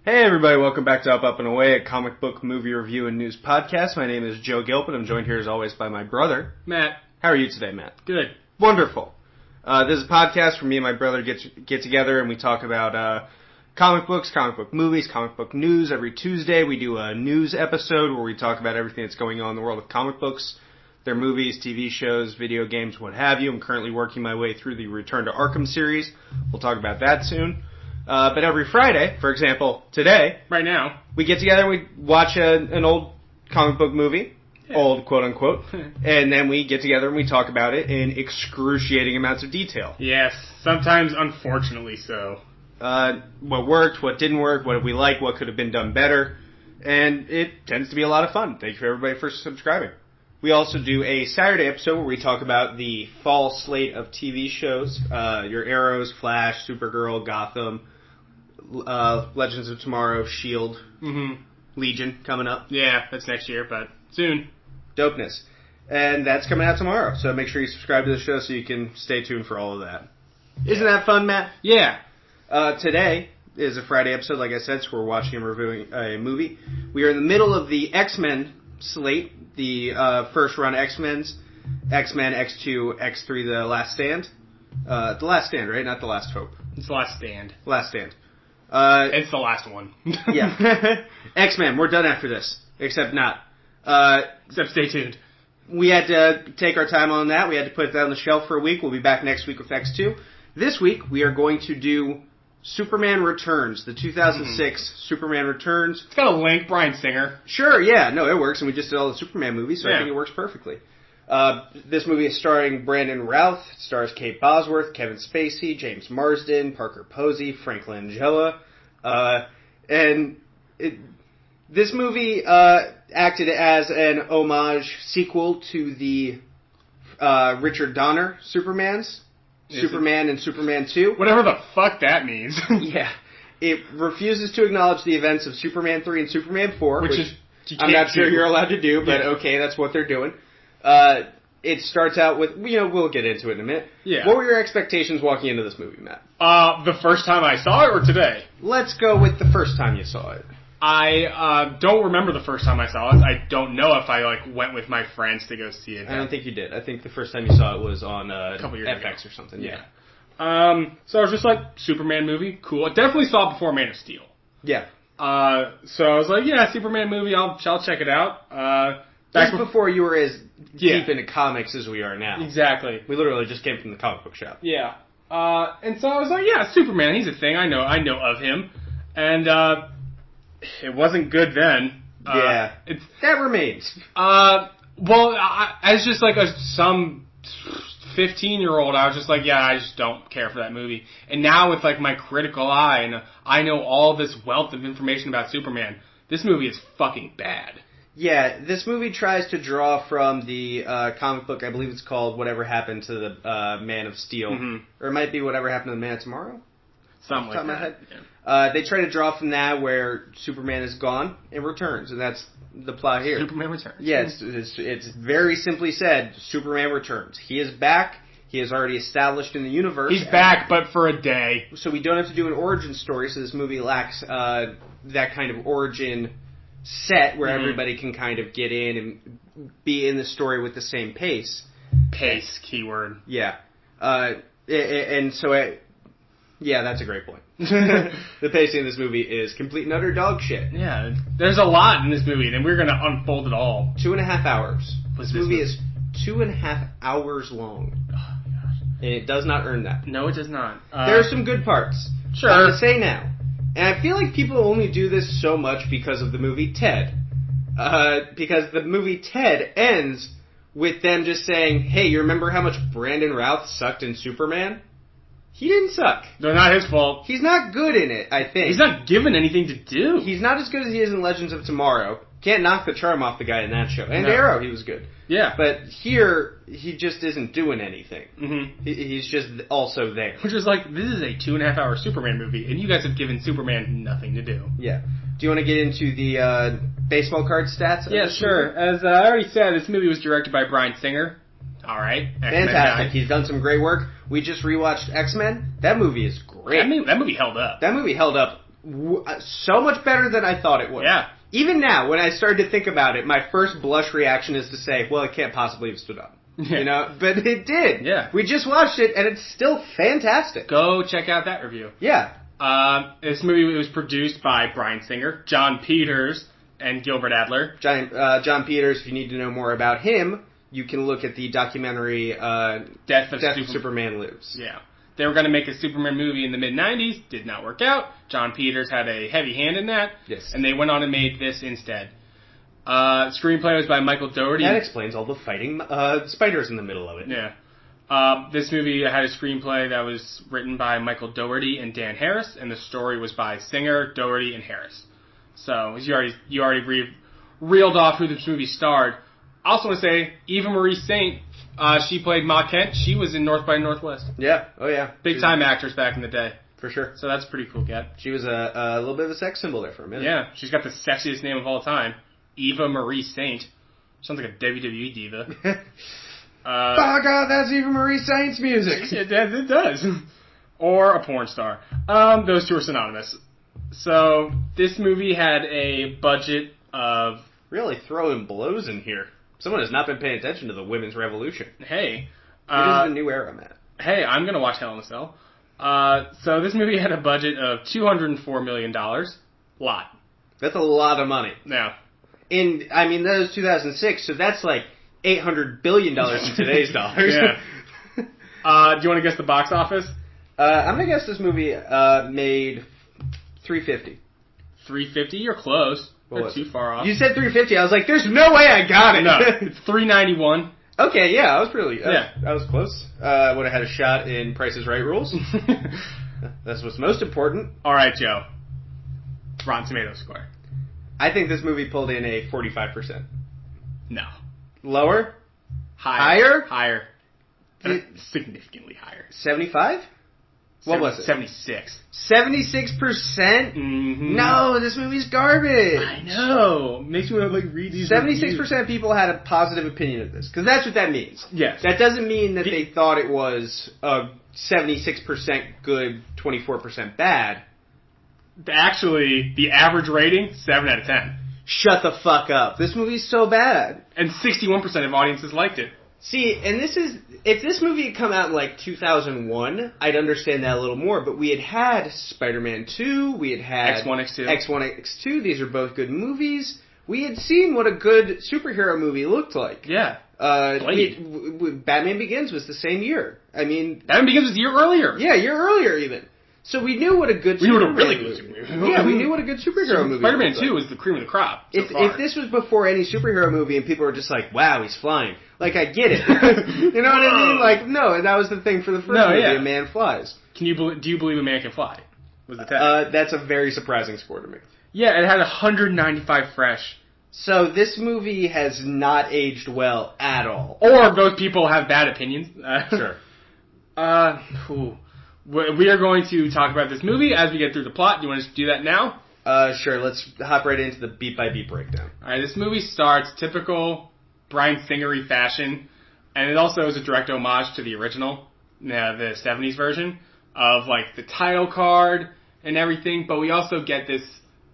Hey everybody, welcome back to Up and Away, a comic book movie review and news podcast. My name is Joe Gilpin. I'm joined here as always by my brother, Matt. How are you today, Matt? Good. Wonderful. This is a podcast where me and my brother get together and we talk about comic books, comic book movies, comic book news. Every Tuesday we do a news episode where we talk about everything that's going on in the world of comic books, their movies, TV shows, video games, what have you. I'm currently working my way through the Return to Arkham series. We'll talk about that soon. But every Friday, for example, today, right now, we get together and we watch an old comic book movie, old quote unquote, and then we get together and we talk about it in excruciating amounts of detail. Yes, sometimes unfortunately so. What worked, what didn't work, what did we like, what could have been done better, and it tends to be a lot of fun. Thank you for everybody for subscribing. We also do a Saturday episode where we talk about the fall slate of TV shows, your Arrows, Flash, Supergirl, Gotham, Legends of Tomorrow, S.H.I.E.L.D., Legion coming up. Yeah, that's next year, but soon. Dopeness. And that's coming out tomorrow, so make sure you subscribe to the show so you can stay tuned for all of that. Isn't that fun, Matt? Yeah. Today is a Friday episode, like I said, so we're watching and reviewing a movie. We are in the middle of the X-Men slate, the first run X-Men, X2, X3, The Last Stand. The Last Stand, right? Not The Last Hope. It's The Last Stand. Last Stand. It's the last one. Yeah. X-Men, we're done after this. Except not. Except stay tuned. We had to take our time on that. We had to put that on the shelf for a week. We'll be back next week with X2. This week, we are going to do Superman Returns, the 2006 Superman Returns. It's got a link, Bryan Singer. Sure, yeah. No, it works, and we just did all the Superman movies, so I think it works perfectly. This movie is starring Brandon Routh. It stars Kate Bosworth, Kevin Spacey, James Marsden, Parker Posey, Frank Langella. This movie acted as an homage sequel to the Richard Donner Supermans. Superman and Superman 2. Whatever the fuck that means. Yeah. It refuses to acknowledge the events of Superman 3 and Superman 4, which is I'm not sure you're allowed to do, but okay, that's what they're doing. It starts out with, we'll get into it in a minute. Yeah. What were your expectations walking into this movie, Matt? The first time I saw it or today? Let's go with the first time you saw it. I don't remember the first time I saw it. I don't know if I went with my friends to go see it. I don't think you did. I think the first time you saw it was on a couple years FX ago. Or something. Yeah. So I was just like, Superman movie, cool. I definitely saw it before Man of Steel. Yeah. So I was like, yeah, Superman movie, I'll check it out. That's before you were as deep into comics as we are now. Exactly. We literally just came from the comic book shop. Yeah. And so I was like, yeah, Superman, he's a thing. I know of him. And it wasn't good then. Yeah. That remains. Well, as just like some 15-year-old, I was just like, yeah, I just don't care for that movie. And now with like my critical eye, and I know all this wealth of information about Superman, this movie is fucking bad. Yeah, this movie tries to draw from the comic book, I believe it's called Whatever Happened to the Man of Steel. Or it might be Whatever Happened to the Man of Tomorrow? Something like that. Yeah. They try to draw from that where Superman is gone and returns, and that's the plot here. Superman returns. Yeah, it's very simply said, Superman returns. He is back. He is already established in the universe. He's back, but for a day. So we don't have to do an origin story, so this movie lacks that kind of origin set where everybody can kind of get in and be in the story with the same pace. Pace, keyword. Yeah. And so... Yeah, that's a great point. The pacing of this movie is complete and utter dog shit. Yeah, there's a lot in this movie, and we're going to unfold it all. 2.5 hours. This movie is 2.5 hours long. Oh, gosh. And it does not earn that. No, it does not. There are some good parts. Sure. I'm going to say now. And I feel like people only do this so much because of the movie Ted. Because the movie Ted ends with them just saying, hey, you remember how much Brandon Routh sucked in Superman? He didn't suck. They're not his fault. He's not good in it, I think. He's not given anything to do. He's not as good as he is in Legends of Tomorrow. Can't knock the charm off the guy in that show. And Arrow, he was good. Yeah. But here, he just isn't doing anything. He's just also there. Which is like, this is a 2.5-hour Superman movie, and you guys have given Superman nothing to do. Yeah. Do you want to get into the baseball card stats? Yeah, sure. Movie? As I already said, this movie was directed by Bryan Singer. All right. Fantastic. He's done some great work. We just rewatched X-Men. That movie is great. That movie held up. That movie held up so much better than I thought it would. Yeah. Even now, when I started to think about it, my first blush reaction is to say, well, it can't possibly have stood up. Yeah. You know? But it did. Yeah. We just watched it, and it's still fantastic. Go check out that review. Yeah. This movie was produced by Bryan Singer, John Peters, and Gilbert Adler. John Peters, if you need to know more about him, you can look at the documentary Death of Superman Lives. Yeah. They were going to make a Superman movie in the mid-90s. Did not work out. John Peters had a heavy hand in that. Yes. And they went on and made this instead. Screenplay was by Michael Dougherty. That explains all the fighting spiders in the middle of it. Yeah. This movie had a screenplay that was written by Michael Dougherty and Dan Harris, and the story was by Singer, Dougherty, and Harris. So, as you already reeled off who this movie starred. I also want to say, Eva Marie Saint, she played Ma Kent. She was in North by Northwest. Yeah. Oh, yeah. Big-time actress back in the day. For sure. So that's pretty cool, Kat. She was a little bit of a sex symbol there for a minute. Yeah. She's got the sexiest name of all time. Eva Marie Saint. Sounds like a WWE diva. Oh, God, that's Eva Marie Saint's music. It does. Or a porn star. Those two are synonymous. So, this movie had a budget of... Really throwing blows in here. Someone has not been paying attention to the women's revolution. Hey. It is a new era, Matt. Hey, I'm going to watch Hell in a Cell. So this movie had a budget of $204 million. Lot. That's a lot of money. Yeah. That was 2006, so that's like $800 billion in today's dollars. Yeah. Do you want to guess the box office? I'm going to guess this movie made $350. $350? You're close. You're too far off. You said $350. I was like, there's no way I got it. No, it's $391. Okay, yeah, I was I was close. Would have had a shot in Price is Right rules. That's what's most important. All right, Joe. Rotten Tomatoes score. I think this movie pulled in a 45%. No. Lower? Higher? Significantly higher. 75? What was it? 76. 76%? Mm-hmm. No, this movie's garbage. I know. Makes me want to read these 76% of people had a positive opinion of this. Because that's what that means. Yes. That doesn't mean that they thought it was 76% good, 24% bad. Actually, the average rating, 7 out of 10. Shut the fuck up. This movie's so bad. And 61% of audiences liked it. See, and if this movie had come out in like 2001, I'd understand that a little more, but we had Spider-Man 2, we had X1, X2, these are both good movies. We had seen what a good superhero movie looked like. Yeah. Batman Begins was the same year. Batman Begins was a year earlier. Yeah, a year earlier even. So we knew what a good superhero movie. Yeah, we knew what a good superhero movie was. Spider-Man 2 was the cream of the crop. If this was before any superhero movie and people were just like, wow, he's flying. Like, I get it. You know what I mean? Like, no, that was the thing for the first movie, a man flies. Do you believe a man can fly? Was the tag. That's a very surprising score to me. Yeah, it had 195 fresh. So this movie has not aged well at all. Or those people have bad opinions. Sure. We are going to talk about this movie as we get through the plot. Do you want us to do that now? Sure. Let's hop right into the beat-by-beat breakdown. All right, this movie starts typical Bryan Singer-y fashion, and it also is a direct homage to the original, the 70s version, of like the title card and everything, but we also get this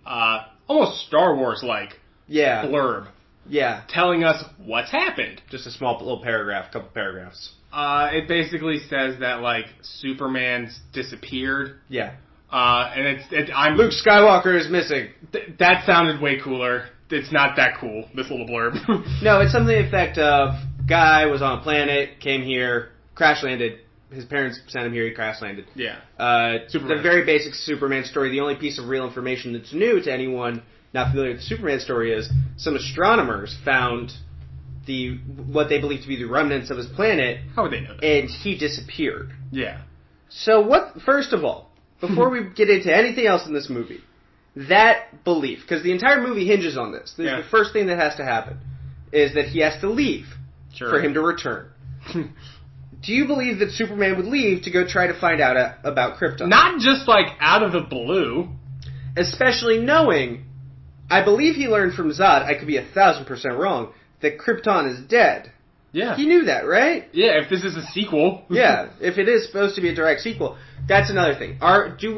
almost Star Wars-like blurb. Yeah. Telling us what's happened. Just a small little paragraph, couple paragraphs. It basically says that, like, Superman's disappeared. Yeah. And Luke Skywalker is missing. That sounded way cooler. It's not that cool, this little blurb. No, it's something to the effect of, guy was on a planet, came here, crash landed. His parents sent him here, he crash landed. Yeah. The very basic Superman story. The only piece of real information that's new to anyone not familiar with the Superman story is some astronomers found what they believe to be the remnants of his planet. How would they know that? And he disappeared. Yeah. So first of all, before we get into anything else in this movie, that belief, because the entire movie hinges on this. The first thing that has to happen is that he has to leave for him to return. Do you believe that Superman would leave to go try to find out about Krypton? Not just, like, out of the blue. Especially knowing, I believe he learned from Zod, I could be 1,000% wrong, that Krypton is dead. Yeah. He knew that, right? Yeah, if this is a sequel. Yeah, if it is supposed to be a direct sequel, that's another thing.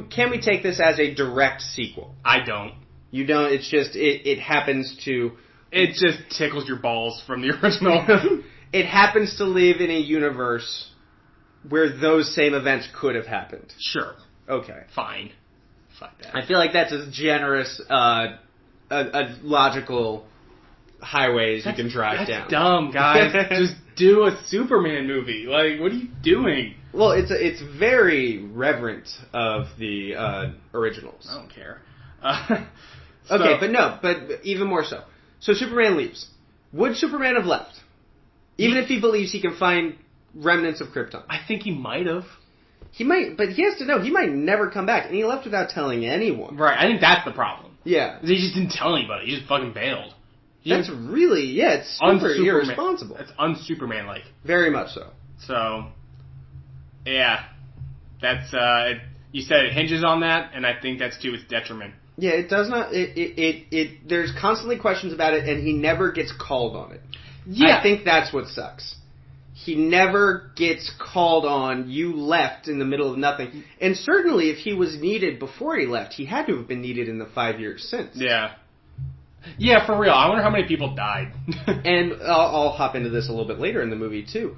Can we take this as a direct sequel? I don't. You don't, it's just, it happens to... It just tickles your balls from the original. It happens to live in a universe where those same events could have happened. Sure. Okay. Fine. Fuck that. I feel like that's as generous a logical highways you can drive down. That's dumb, guys. Just do a Superman movie. Like, what are you doing? Well, it's very reverent of the originals. I don't care. Okay, but even more so. So Superman leaves. Would Superman have left? Even if he believes he can find remnants of Krypton. I think he might have. He might, but he has to know he might never come back, and he left without telling anyone. Right, I think that's the problem. Yeah. He just didn't tell anybody. He just fucking bailed. That's really, it's super irresponsible. That's un-Superman-like. Very much so. So, yeah. That's, you said it hinges on that, and I think that's to its detriment. Yeah, it does not, there's constantly questions about it, and he never gets called on it. Yeah. I think that's what sucks. He never gets called on, you left in the middle of nothing. And certainly if he was needed before he left, he had to have been needed in the 5 years since. Yeah. Yeah, for real. I wonder how many people died. And I'll hop into this a little bit later in the movie, too.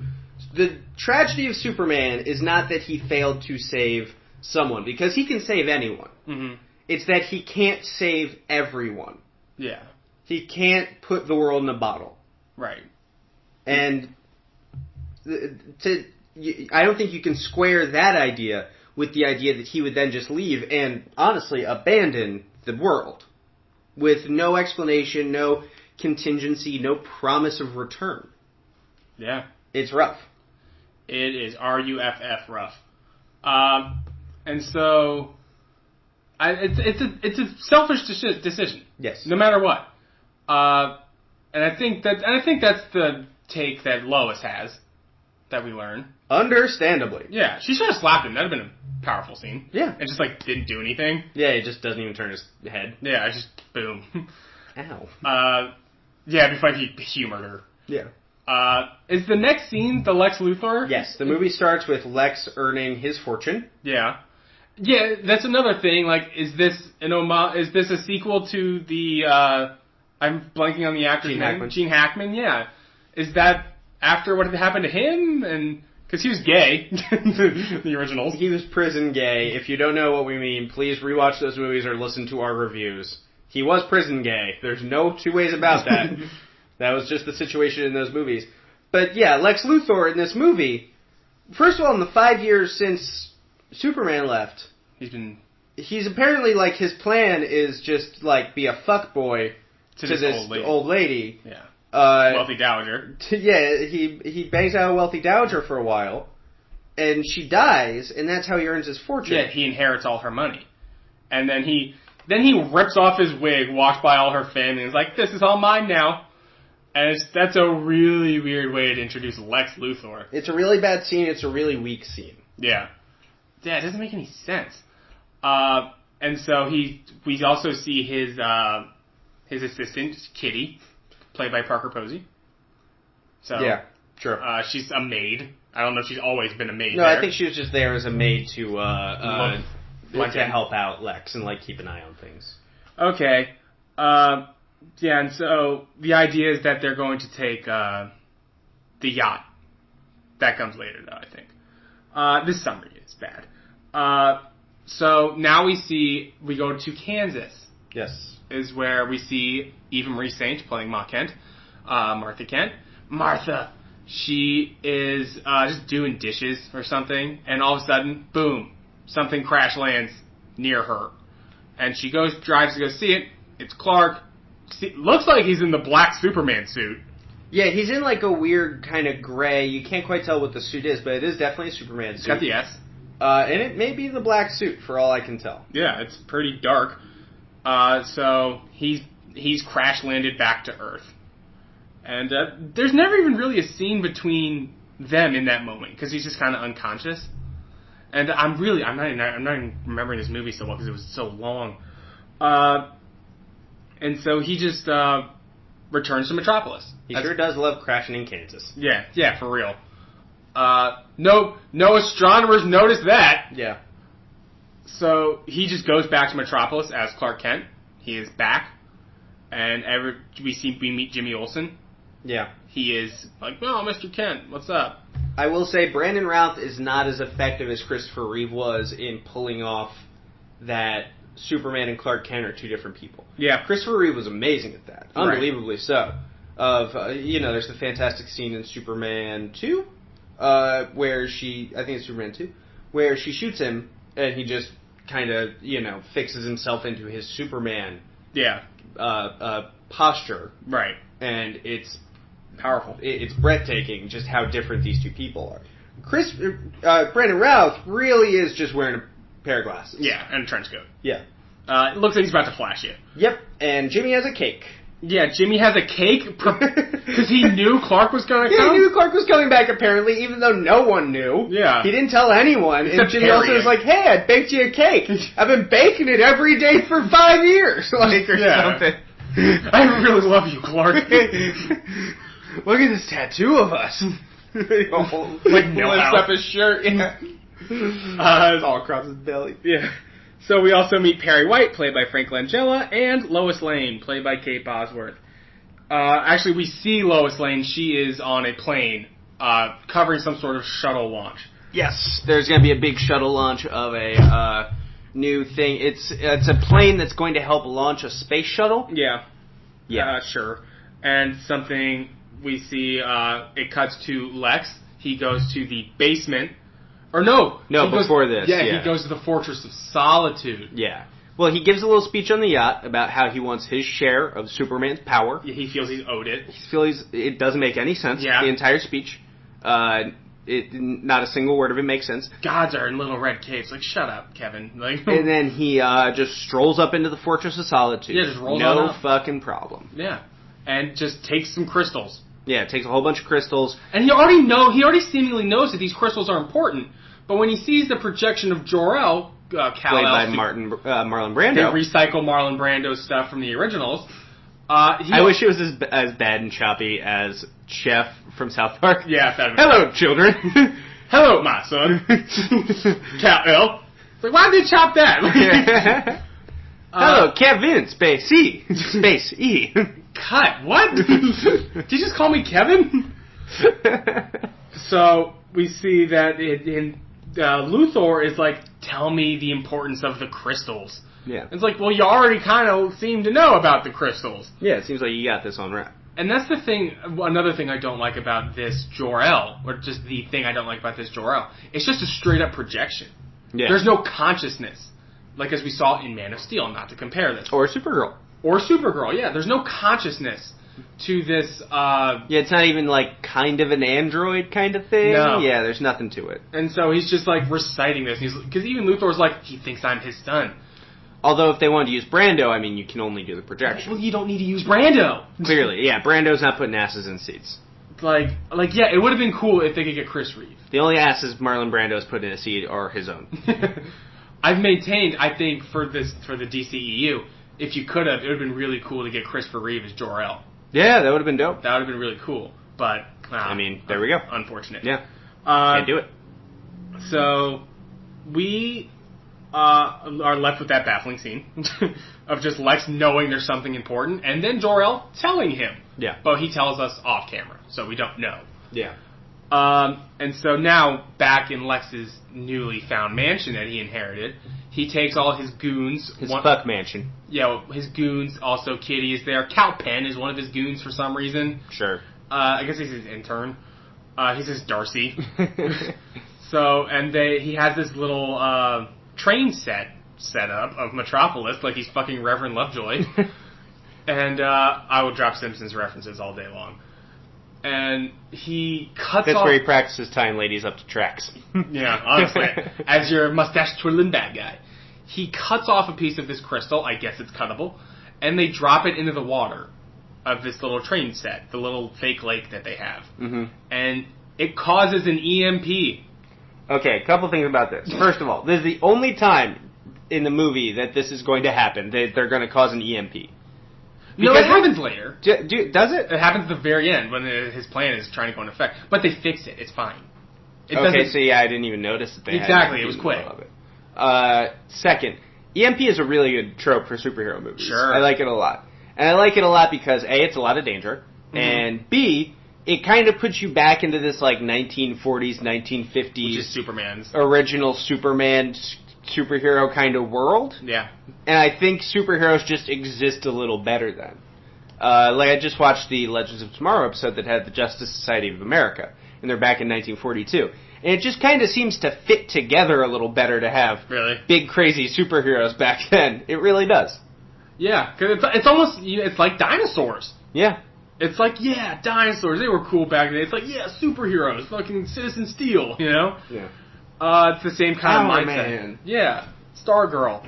The tragedy of Superman is not that he failed to save someone, because he can save anyone. Mm-hmm. It's that he can't save everyone. Yeah. He can't put the world in a bottle. Right. And I don't think you can square that idea with the idea that he would then just leave and, honestly, abandon the world. With no explanation, no contingency, no promise of return. Yeah. It's rough. It is R-U-F-F rough. And so, it's a selfish decision. Yes. No matter what. And I think that's the take that Lois has, that we learn. Understandably. Yeah, she should have slapped him. That'd have been a powerful scene. Yeah. And just, didn't do anything. Yeah, he just doesn't even turn his head. Yeah, just, boom. Ow. Yeah, it'd be fun if he humored her. Yeah. Is the next scene the Lex Luthor? Yes, the movie starts with Lex earning his fortune. Yeah. Yeah, that's another thing. Is this is this a sequel to the, I'm blanking on the actor's name. Gene Hackman, yeah. Is that after what had happened to him? And because he was gay, the originals. He was prison gay. If you don't know what we mean, please rewatch those movies or listen to our reviews. He was prison gay. There's no two ways about that. That was just the situation in those movies. But yeah, Lex Luthor in this movie, first of all, in the 5 years since Superman left, he's apparently, his plan is just, be a fuckboy to this old lady. Yeah. Wealthy dowager. Yeah, he bangs out a wealthy dowager for a while, and she dies, and that's how he earns his fortune. Yeah, he inherits all her money. And then he rips off his wig, walks by all her family, and is like, this is all mine now. And that's a really weird way to introduce Lex Luthor. It's a really bad scene, it's a really weak scene. Yeah. Yeah, it doesn't make any sense. And so we also see his assistant, Kitty, played by Parker Posey. So yeah, sure. She's a maid. I don't know if she's always been a maid. No, I think she was just there as a maid to help out Lex and keep an eye on things. Okay. Yeah, and so the idea is that they're going to take the yacht. That comes later, though, I think. This summary is bad. So now we go to Kansas. Yes. Is where we see Eva Marie Saint playing Ma Kent, Martha Kent. Martha, she is just doing dishes or something, and all of a sudden, boom, something crash lands near her. And she drives to go see it. It's Clark. Looks like he's in the black Superman suit. Yeah, he's in a weird kind of gray. You can't quite tell what the suit is, but it is definitely a Superman suit. It's got the S. And it may be the black suit, for all I can tell. Yeah, it's pretty dark. So he's crash landed back to Earth, and there's never even really a scene between them in that moment because he's just kind of unconscious. And I'm not even remembering this movie so well because it was so long. And so he just returns to Metropolis. He sure does love crashing in Kansas. Yeah, for real. No astronomers noticed that. Yeah. So he just goes back to Metropolis as Clark Kent. He is back, and we meet Jimmy Olsen. Yeah. He is like, "Oh, Mr. Kent, what's up?" I will say Brandon Routh is not as effective as Christopher Reeve was in pulling off that Superman and Clark Kent are two different people. Yeah. Christopher Reeve was amazing at that. Right. Unbelievably so. There's the fantastic scene in Superman 2, where I think it's Superman 2, where she shoots him, and he just kind of, fixes himself into his Superman posture. Right. And it's powerful. It's breathtaking just how different these two people are. Brandon Routh really is just wearing a pair of glasses. Yeah, and a trench coat. Yeah. It looks like he's about to flash you. Yep, and Jimmy has a cake. Yeah, Jimmy has a cake because he knew Clark was going to come. He knew Clark was coming back, apparently, even though no one knew. Yeah. He didn't tell anyone. Except and Jimmy Harry. also was like, hey, I baked you a cake. I've been baking it every day for 5 years. Or something. I really love you, Clark. Look at this tattoo of us. Like, lifts up his shirt. Yeah. It's all across his belly. Yeah. So we also meet Perry White, played by Frank Langella, and Lois Lane, played by Kate Bosworth. Actually, we see Lois Lane. She is on a plane covering some sort of shuttle launch. Yes, there's going to be a big shuttle launch of a new thing. It's a plane that's going to help launch a space shuttle. Yeah. Yeah. Sure. And something we see, it cuts to Lex. He goes to the basement. Or no, before this. Yeah, he goes to the Fortress of Solitude. Yeah. Well, he gives a little speech on the yacht about how he wants his share of Superman's power. Yeah, he feels he's owed it. It doesn't make any sense. Yeah. The entire speech. Not a single word of it makes sense. Gods are in little red capes. Like, shut up, Kevin. Like, and then he just strolls up into the Fortress of Solitude. Yeah, just rolls on No up. fucking problem. Yeah. And just takes some crystals. Yeah, takes a whole bunch of crystals. And he already seemingly knows that these crystals are important. But when he sees the projection of Jor-El, played by Marlon Brando. They recycle Marlon Brando's stuff from the originals. I wish it was as bad and choppy as Chef from South Park. Yeah, hello, children. Hello, my son. Cal-El. Like, why did they chop that? Hello, Kevin. Spacey. Spacey. Cut. What? Did you just call me Kevin? So we see that Luthor is like, tell me the importance of the crystals. Yeah. It's like, well, you already kind of seem to know about the crystals. Yeah, it seems like you got this on wrap. And that's the thing, another thing I don't like about this Jor-El, or just the thing I don't like about this Jor-El, it's just a straight up projection. Yeah. There's no consciousness. Like as we saw in Man of Steel, not to compare this. Or Supergirl. Or Supergirl, yeah. There's no consciousness to this, Yeah, it's not even like kind of an android kind of thing. No. Yeah, there's nothing to it. And so he's just like reciting this. Because even Luthor's like, he thinks I'm his son. Although if they wanted to use Brando, I mean, you can only do the projection. Well, you don't need to use Brando. Clearly, yeah, Brando's not putting asses in seats. Like, yeah, it would have been cool if they could get Chris Reeve. The only asses Marlon Brando's put in a seat are his own. I've maintained, I think, for the DCEU, if you could have, it would have been really cool to get Christopher Reeve as Jor-El. Yeah, that would have been dope. That would have been really cool. But, I mean, there we go. Unfortunate. Yeah. Can't do it. So, we are left with that baffling scene of just Lex knowing there's something important, and then Jor-El telling him. Yeah. But he tells us off camera, so we don't know. Yeah. And so now, back in Lex's newly found mansion that he inherited, he takes all his goons. His fuck mansion. Yeah, well, his goons. Also, Kitty is there. Cal Penn is one of his goons for some reason. Sure. I guess he's his intern. He's his Darcy. So, and he has this little train set up of Metropolis, like he's fucking Reverend Lovejoy. And I will drop Simpsons references all day long. And he cuts That's off... where he practices tying ladies up to tracks. Yeah, honestly. As your mustache twirling bad guy. He cuts off a piece of this crystal, I guess it's cuttable, and they drop it into the water of this little train set, the little fake lake that they have. Mm-hmm. And it causes an EMP. Okay, a couple things about this. First of all, this is the only time in the movie that this is going to happen. They're going to cause an EMP. No, it happens later. Does it? It happens at the very end when his plan is trying to go into effect. But they fix it. It's fine. Okay, so yeah, I didn't even notice that they exactly. It was quick. Second, EMP is a really good trope for superhero movies. Sure. I like it a lot. And I like it a lot because, A, it's a lot of danger, and B, it kind of puts you back into this, like, 1940s, 1950s... Which is Superman's. ...original Superman superhero kind of world. Yeah. And I think superheroes just exist a little better then. Like, I just watched the Legends of Tomorrow episode that had the Justice Society of America, and they're back in 1942. And it just kind of seems to fit together a little better to have big, crazy superheroes back then. It really does. Yeah, because it's almost, it's like dinosaurs. Yeah. It's like, yeah, dinosaurs, they were cool back then. It's like, yeah, superheroes, fucking Citizen Steel, you know? Yeah. It's the same kind of mindset. Man. Yeah, Stargirl.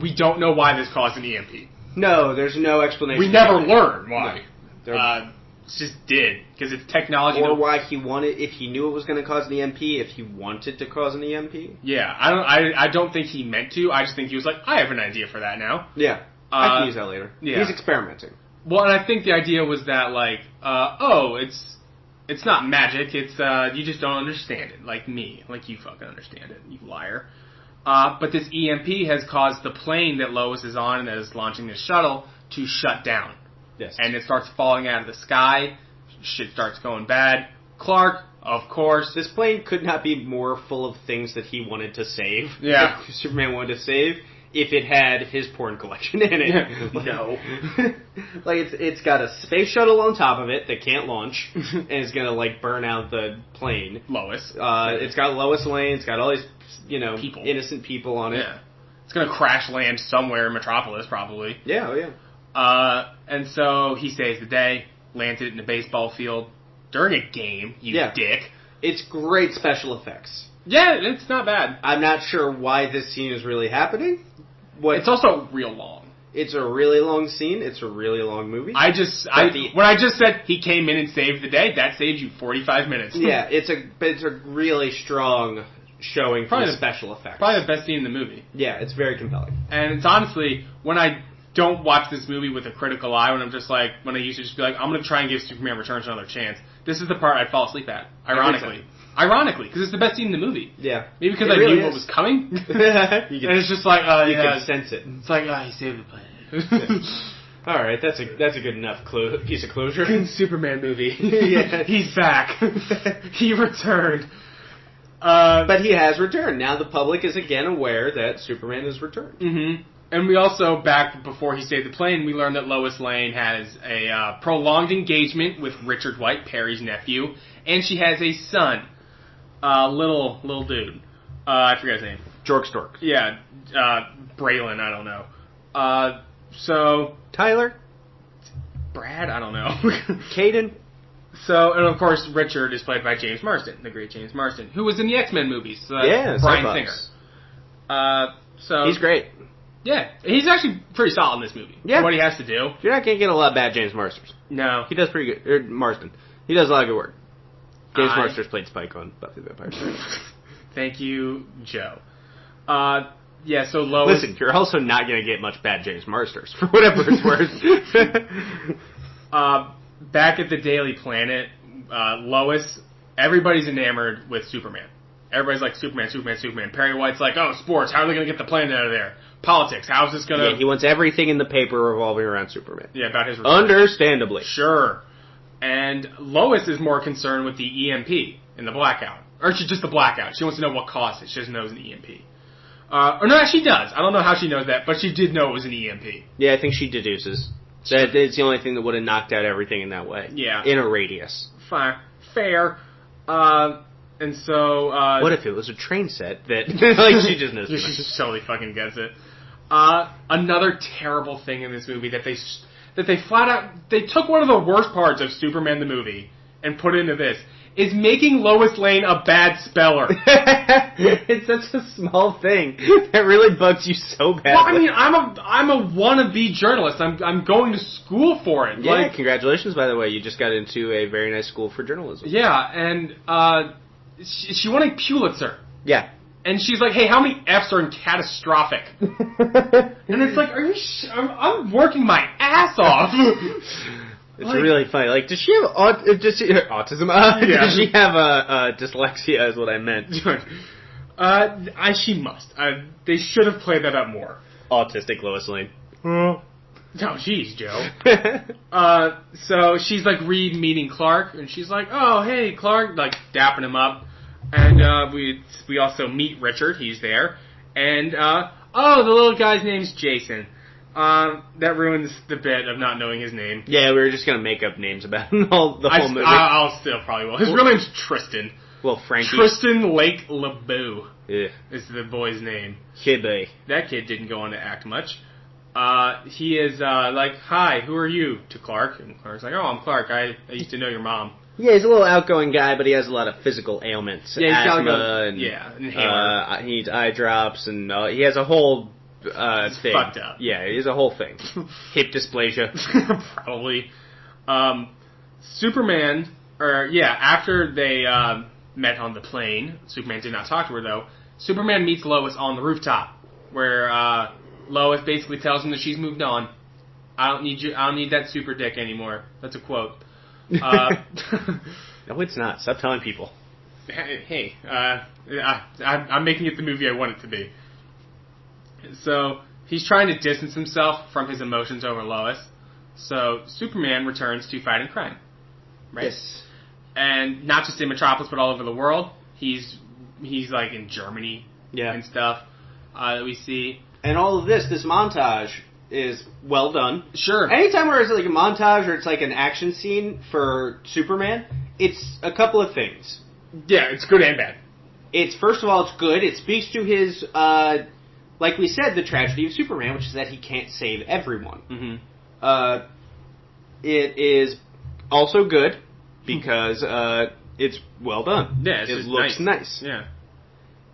We don't know why this caused an EMP. No, there's no explanation. We never learn why. No. It just did, because it's technology. Or why he wanted, if he knew it was going to cause an EMP, if he wanted to cause an EMP. Yeah, I don't think he meant to. I just think he was like, I have an idea for that now. Yeah, I can use that later. Yeah. He's experimenting. Well, and I think the idea was that, like, it's not magic, it's, you just don't understand it, like me. Like you fucking understand it, you liar. But this EMP has caused the plane that Lois is on and that is launching this shuttle to shut down. Yes. And it starts falling out of the sky. Shit starts going bad. Clark, of course. This plane could not be more full of things that he wanted to save. Yeah. That Superman wanted to save if it had his porn collection in it. No. Like, it's got a space shuttle on top of it that can't launch, and it's going to, like, burn out the plane. Lois. It's got Lois Lane. It's got all these, people. Innocent people on it. Yeah. It's going to crash land somewhere in Metropolis, probably. Yeah, oh yeah. And so he saves the day, lands it in a baseball field during a game, dick. It's great special effects. Yeah, it's not bad. I'm not sure why this scene is really happening. It's also real long. It's a really long scene. It's a really long movie. When I just said he came in and saved the day, that saved you 45 minutes. Yeah, it's a really strong showing for the special effects. Probably the best scene in the movie. Yeah, it's very compelling. And it's honestly, when I don't watch this movie with a critical eye, when I used to just be like, I'm going to try and give Superman Returns another chance, this is the part I'd fall asleep at, ironically. Ironically, because it's the best scene in the movie. Yeah. Maybe because I knew what was coming. And it's just like, you can sense it. It's like, he saved the planet. Alright, that's a good enough piece of closure. Superman movie. Yeah. He's back. He returned. But he has returned. Now the public is again aware that Superman has returned. Mm-hmm. And we also, back before he saved the plane, we learned that Lois Lane has a prolonged engagement with Richard White, Perry's nephew, and she has a son, little dude. I forget his name. Jork Stork. Yeah, Braylon, I don't know. So Tyler? Brad? I don't know. Caden? So, and of course, Richard is played by James Marsden, the great James Marsden, who was in the X-Men movies. Bryan Singer. So he's great. Yeah, he's actually pretty solid in this movie. Yeah. For what he has to do. You're not going to get a lot of bad James Marsters. No. He does pretty good. Marsden. He does a lot of good work. James Marsters played Spike on Buffy the Vampire Slayer. Thank you, Joe. Yeah, so Lois... Listen, you're also not going to get much bad James Marsters, for whatever it's worth. Back at the Daily Planet, Lois, everybody's enamored with Superman. Everybody's like, Superman, Superman, Superman. Perry White's like, oh, sports, how are they going to get the plane out of there? Politics, how's this going to... Yeah, he wants everything in the paper revolving around Superman. Yeah, about his... return. Understandably. Sure. And Lois is more concerned with the EMP in the blackout. Or just the blackout. She wants to know what caused it. She doesn't know it was an EMP. Or no, she does. I don't know how she knows that, but she did know it was an EMP. Yeah, I think she deduces. That it's the only thing that would have knocked out everything in that way. Yeah. In a radius. Fine. Fair. And so... what if it was a train set that... like, she just knows. She just totally fucking gets it. Another terrible thing in this movie that they flat out... They took one of the worst parts of Superman the movie and put it into this. Is making Lois Lane a bad speller. It's such a small thing. That really bugs you so bad. Well, I mean, I'm a wannabe journalist. I'm going to school for it. Yeah, congratulations, by the way. You just got into a very nice school for journalism. Yeah, and she won a Pulitzer. Yeah. And she's like, hey, how many F's are in catastrophic? And it's like, are you I'm working my ass off. It's like, really funny. Like, does she have autism? Yeah. Does she have dyslexia is what I meant. She must. They should have played that up more. Autistic Lois Lane. Oh, jeez, Joe. So she's like meeting Clark, and she's like, oh, hey, Clark, like dapping him up. And we also meet Richard. He's there. And, the little guy's name's Jason. That ruins the bit of not knowing his name. Yeah, we were just going to make up names about him the whole movie. I'll still probably will. His real name's Tristan. Well, Frankie. Tristan Lake LeBeau is the boy's name. Kibbe. That kid didn't go on to act much. He is like, hi, who are you? To Clark. And Clark's like, oh, I'm Clark. I used to know your mom. Yeah, he's a little outgoing guy, but he has a lot of physical ailments. Yeah, he's asthma and inhaler. He needs eye drops, and he has a whole thing. Fucked up. Yeah, he has a whole thing. Hip dysplasia. Probably. Superman, after they met on the plane, Superman did not talk to her, though. Superman meets Lois on the rooftop, where Lois basically tells him that she's moved on. I don't need that super dick anymore. That's a quote. No, it's not. Stop telling people. Hey, I'm making it the movie I want it to be. So he's trying to distance himself from his emotions over Lois. So Superman returns to fighting crime, right? Yes. And not just in Metropolis, but all over the world. He's like in Germany, and stuff that we see. And all of this montage is well done. Sure. Anytime where it's like a montage or it's like an action scene for Superman, it's a couple of things. Yeah, it's good and bad. First of all, it's good. It speaks to his, like we said, the tragedy of Superman, which is that he can't save everyone. Mm-hmm. It is also good because it's well done. Yeah, it looks nice. Yeah.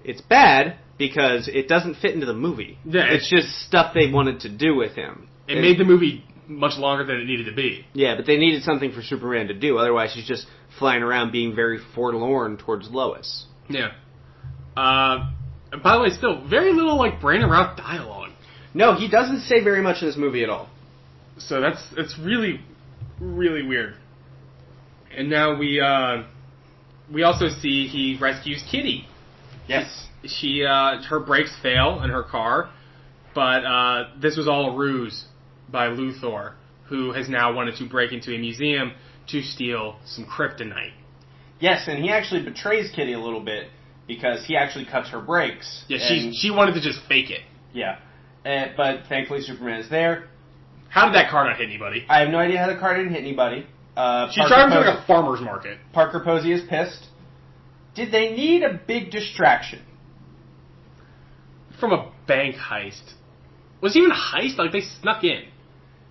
It's bad because it doesn't fit into the movie. Yeah, it's just stuff they wanted to do with him. It made the movie much longer than it needed to be. Yeah, but they needed something for Superman to do. Otherwise, he's just flying around being very forlorn towards Lois. Yeah. By the way, still, very little, like, Brandon Routh dialogue. No, he doesn't say very much in this movie at all. So it's really, really weird. And now we also see he rescues Kitty. Yes. Her brakes fail in her car, but this was all a ruse by Luthor, who has now wanted to break into a museum to steal some kryptonite. Yes, and he actually betrays Kitty a little bit because he actually cuts her brakes. Yeah, she wanted to just fake it. Yeah, but thankfully Superman is there. How did that car not hit anybody? I have no idea how the car didn't hit anybody. She's driving to like a farmer's market. Parker Posey is pissed. Did they need a big distraction? From a bank heist. Was it even a heist? Like, they snuck in.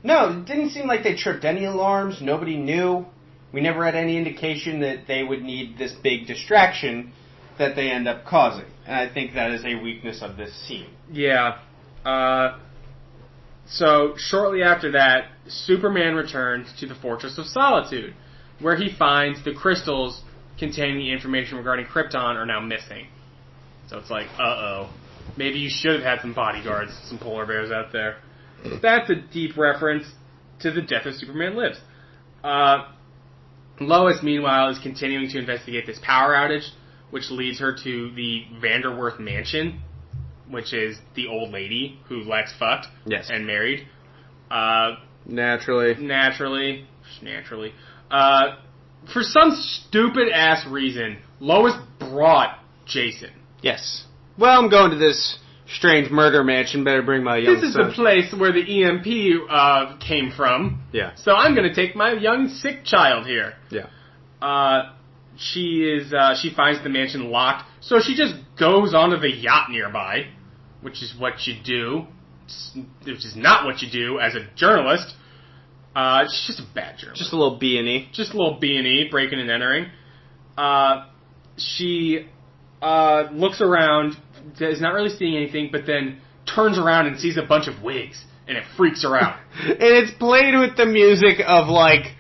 No, it didn't seem like they tripped any alarms. Nobody knew. We never had any indication that they would need this big distraction that they end up causing. And I think that is a weakness of this scene. Yeah. So, shortly after that, Superman returns to the Fortress of Solitude, where he finds the crystals containing the information regarding Krypton are now missing. So it's like, uh-oh. Maybe you should have had some bodyguards, some polar bears out there. That's a deep reference to The Death of Superman Lives. Lois, meanwhile, is continuing to investigate this power outage, which leads her to the Vanderworth Mansion, which is the old lady who Lex fucked and married. Naturally. For some stupid-ass reason, Lois brought Jason. Yes. Well, I'm going to this strange murder mansion. Better bring my young son. This is the place where the EMP came from. Yeah. So I'm going to take my young sick child here. Yeah. She finds the mansion locked, so she just goes onto the yacht nearby, which is what you do, which is not what you do as a journalist. She's just a bad journalist. Just a little B&E. Just a little B&E, breaking and entering. She looks around, is not really seeing anything, but then turns around and sees a bunch of wigs, and it freaks her out. And it's played with the music of, like,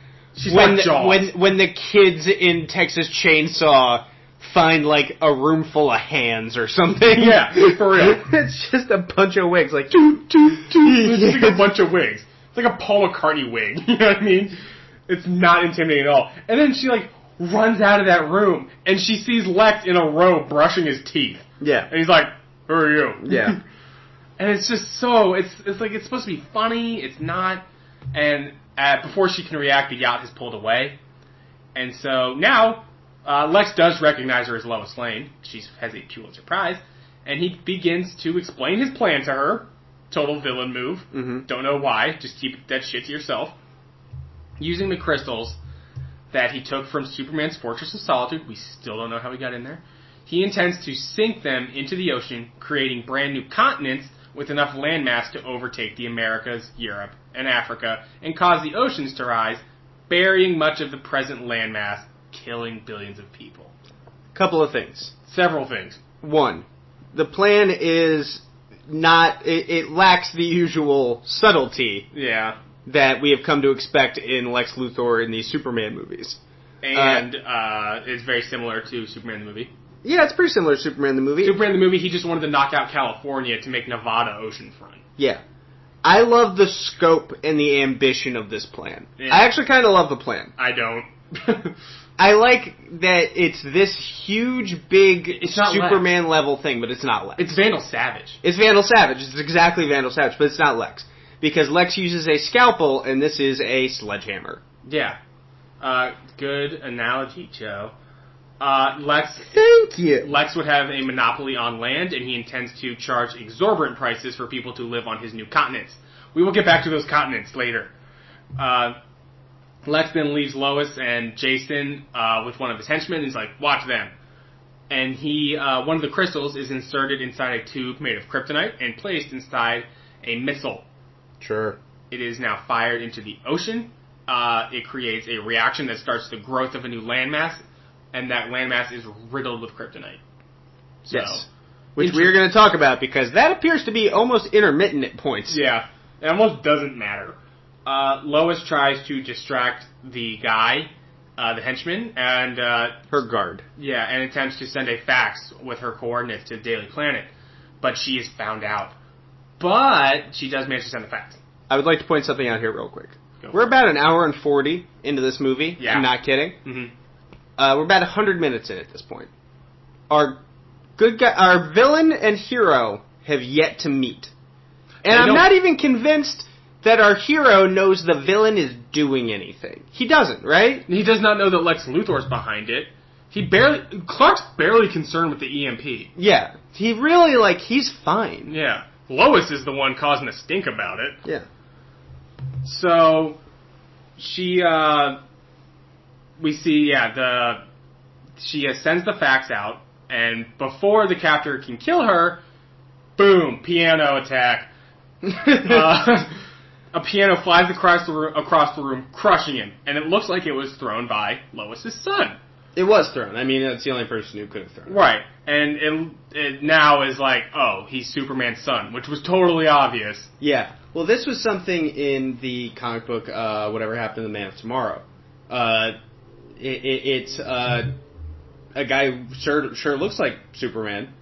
when the kids in Texas Chainsaw find, like, a room full of hands or something. Yeah, for real. It's just a bunch of wigs, like, It's like a bunch of wigs. It's like a Paul McCartney wig. You know what I mean? It's not intimidating at all. And then she, like, runs out of that room, and she sees Lex in a robe brushing his teeth. Yeah. And he's like, who are you? Yeah. And it's just so, it's like, it's supposed to be funny, it's not, and before she can react, the yacht has pulled away. And so now, Lex does recognize her as Lois Lane. She has a Pulitzer Prize, and he begins to explain his plan to her. Total villain move. Mm-hmm. Don't know why, just keep that shit to yourself. Using the crystals that he took from Superman's Fortress of Solitude, we still don't know how he got in there, he intends to sink them into the ocean, creating brand new continents with enough landmass to overtake the Americas, Europe, and Africa, and cause the oceans to rise, burying much of the present landmass, killing billions of people. Couple of things. Several things. One, the plan is not, it lacks the usual subtlety that we have come to expect in Lex Luthor in these Superman movies. And it's very similar to Superman the movie. Yeah, it's pretty similar to Superman the movie. Superman the movie, he just wanted to knock out California to make Nevada oceanfront. Yeah. I love the scope and the ambition of this plan. Yeah. I actually kind of love the plan. I don't. I like that it's this huge, big Superman Lex. Level thing, but it's not Lex. It's Vandal Savage. It's Vandal Savage. It's exactly Vandal Savage, but it's not Lex. Because Lex uses a scalpel, and this is a sledgehammer. Yeah. Good analogy, Joe. Lex. Thank you. Lex would have a monopoly on land, and he intends to charge exorbitant prices for people to live on his new continents. We will get back to those continents later. Lex then leaves Lois and Jason with one of his henchmen. He's like, watch them. And one of the crystals is inserted inside a tube made of kryptonite and placed inside a missile. Sure. It is now fired into the ocean. It creates a reaction that starts the growth of a new landmass, and that landmass is riddled with kryptonite. So, yes. Which we're going to talk about, because that appears to be almost intermittent at points. Yeah. It almost doesn't matter. Lois tries to distract the guy, the henchman, and her guard. Yeah, and attempts to send a fax with her coordinates to Daily Planet. But she is found out. But she does manage to send the fax. I would like to point something out here real quick. We're about an hour and 40 into this movie. Yeah. I'm not kidding. Mm-hmm. We're about 100 minutes in at this point. Our villain and hero have yet to meet. And I'm not even convinced that our hero knows the villain is doing anything. He doesn't, right? He does not know that Lex Luthor's behind it. Clark's barely concerned with the EMP. Yeah. He really, he's fine. Yeah. Lois is the one causing a stink about it. Yeah. So, she sends the fax out, and before the captor can kill her, boom, piano attack. A piano flies across the room, crushing him, and it looks like it was thrown by Lois's son. It was thrown. I mean, that's the only person who could have thrown it. Right, and it now is like, oh, he's Superman's son, which was totally obvious. Yeah. Well, this was something in the comic book, Whatever Happened to the Man of Tomorrow. It's a guy who sure looks like Superman,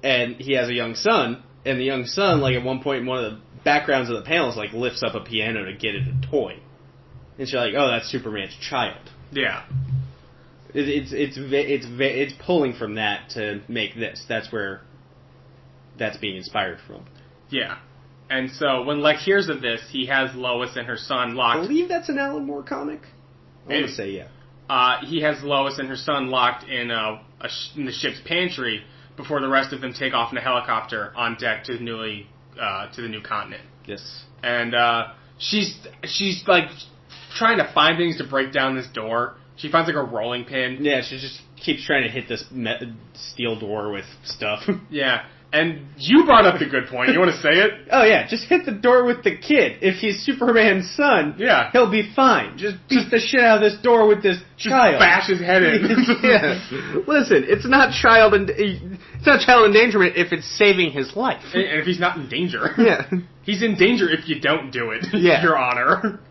and he has a young son, and the young son, at one point in one of the backgrounds of the panels, lifts up a piano to get it a toy. And she's like, oh, that's Superman's child. Yeah. It's pulling from that to make this. That's where that's being inspired from. Yeah. And so when Lex hears of this, he has Lois and her son locked. I believe that's an Alan Moore comic. I want to say yeah. He has Lois and her son locked in the ship's pantry before the rest of them take off in a helicopter on deck to the new continent. Yes. And she's trying to find things to break down this door. She finds a rolling pin. Yeah, she just keeps trying to hit this steel door with stuff. Yeah. And you brought up the good point. You want to say it? Oh, yeah. Just hit the door with the kid. If he's Superman's son, he'll be fine. Just beat the shit out of this door with this child. Bash his head in. Yeah. Listen, it's not child endangerment if it's saving his life. And if he's not in danger. Yeah. He's in danger if you don't do it. Yeah. Your Honor.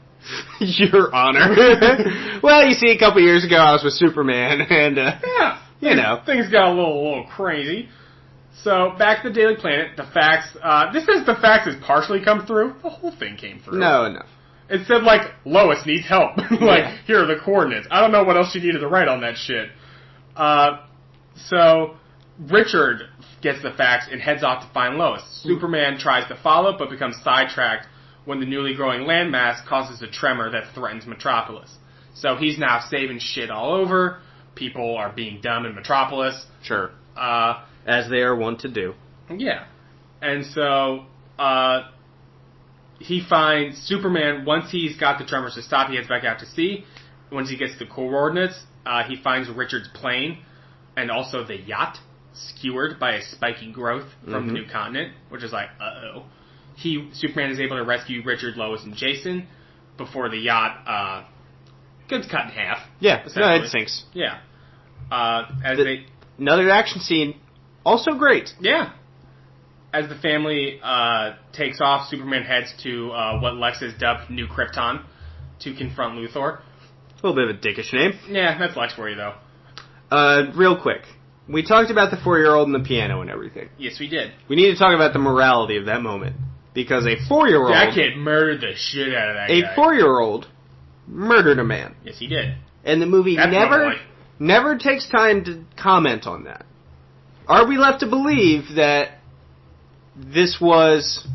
Your Honor. Well, you see, a couple years ago I was with Superman, and... Yeah. You know. Things got a little crazy. So, back to the Daily Planet, the fax, this says the fax has partially come through. The whole thing came through. No. It said, like, Lois needs help. Here are the coordinates. I don't know what else she needed to write on that shit. So, Richard gets the fax and heads off to find Lois. Superman tries to follow, but becomes sidetracked when the newly growing landmass causes a tremor that threatens Metropolis. So, he's now saving shit all over. People are being dumb in Metropolis. Sure. As they are wont to do. Yeah. And so, he finds Superman, once he's got the tremors to stop, he heads back out to sea. Once he gets the coordinates, he finds Richard's plane and also the yacht skewered by a spiky growth from the new continent, which is like, uh-oh. Superman is able to rescue Richard, Lois, and Jason before the yacht gets cut in half. Yeah, no, it sinks. Yeah. Another action scene, also great. Yeah. As the family takes off, Superman heads to what Lex has dubbed New Krypton to confront Luthor. A little bit of a dickish name. Yeah, that's Lex for you, though. Real quick. We talked about the 4-year-old and the piano and everything. Yes, we did. We need to talk about the morality of that moment. Because a 4-year-old... That kid murdered the shit out of that guy. A 4-year-old murdered a man. Yes, he did. And the movie never takes time to comment on that. Are we left to believe that this was...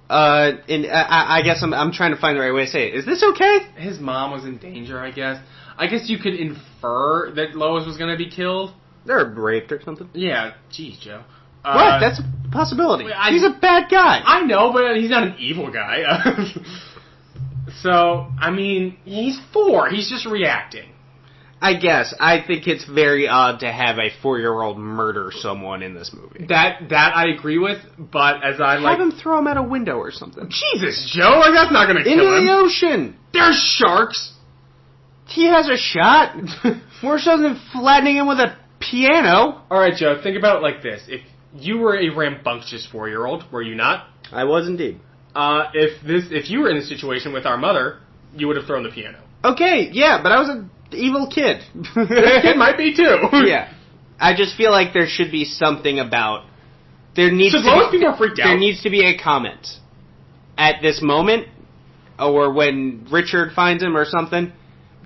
I guess I'm trying to find the right way to say it. Is this okay? His mom was in danger, I guess. I guess you could infer that Lois was going to be killed. They're raped or something. Yeah, jeez, Joe. What? That's a possibility. He's a bad guy. I know, but he's not an evil guy. So, I mean, he's 4. He's just reacting. I guess. I think it's very odd to have a 4-year-old murder someone in this movie. That I agree with, but as I have him throw him out a window or something. Jesus, Joe, like that's not going to kill him. Into the ocean. There's sharks. He has a shot. More so than flattening him with a piano. All right, Joe, think about it like this. If you were a rambunctious 4-year-old, were you not? I was indeed. If you were in a situation with our mother, you would have thrown the piano. Okay, yeah, but I was an evil kid. This kid might be too. Yeah. I just feel like there should be something about... There needs to be people freaked out. There needs to be a comment. At this moment, or when Richard finds him or something,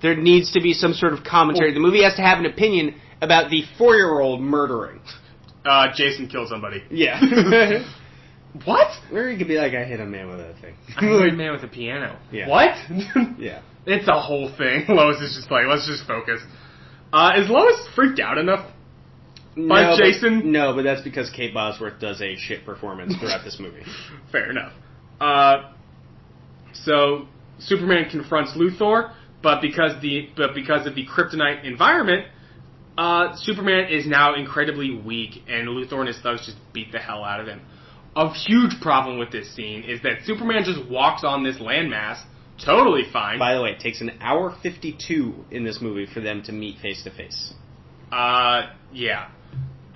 there needs to be some sort of commentary. The movie has to have an opinion about the 4-year-old murdering. Jason killed somebody. Yeah. What? Or you could be like, I hit a man with a thing. I hit a man with a piano. Yeah. What? Yeah. It's a whole thing. Lois is just like, let's just focus. Is Lois freaked out enough by Jason? No, but that's because Kate Bosworth does a shit performance throughout this movie. Fair enough. So Superman confronts Luthor, but because of the kryptonite environment, Superman is now incredibly weak, and Luthor and his thugs just beat the hell out of him. A huge problem with this scene is that Superman just walks on this landmass, totally fine. By the way, it takes an hour 52 in this movie for them to meet face to face. Yeah.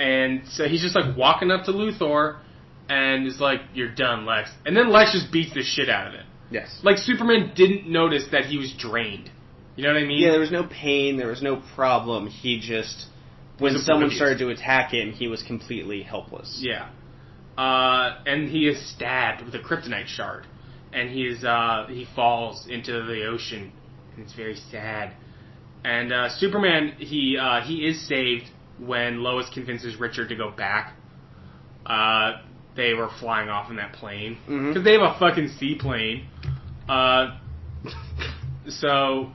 And so he's just like walking up to Luthor, and is like, "You're done, Lex." And then Lex just beats the shit out of him. Yes. Like Superman didn't notice that he was drained. You know what I mean? Yeah, there was no pain, there was no problem. He just, when someone started to attack him, he was completely helpless. Yeah. And he is stabbed with a kryptonite shard. And he falls into the ocean. And it's very sad. And Superman, he is saved when Lois convinces Richard to go back. They were flying off in that plane. Because they have a fucking seaplane. So...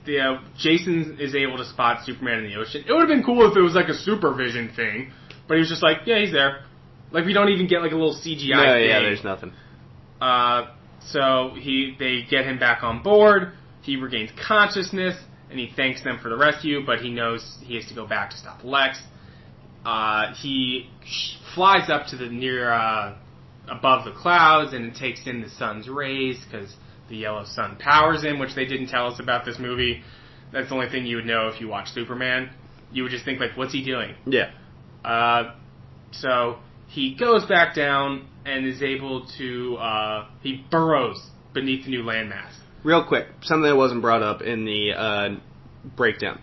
Yeah, Jason is able to spot Superman in the ocean. It would have been cool if it was like a supervision thing, but he was just like, yeah, he's there. Like, we don't even get like a little CGI thing. Yeah, there's nothing. So they get him back on board, he regains consciousness, and he thanks them for the rescue, but he knows he has to go back to stop Lex. He flies up to the above the clouds, and takes in the sun's rays, because... the yellow sun powers him, which they didn't tell us about this movie. That's the only thing you would know if you watched Superman. You would just think, like, what's he doing? Yeah. So he goes back down and is able to... he burrows beneath the new landmass. Real quick, something that wasn't brought up in the breakdown.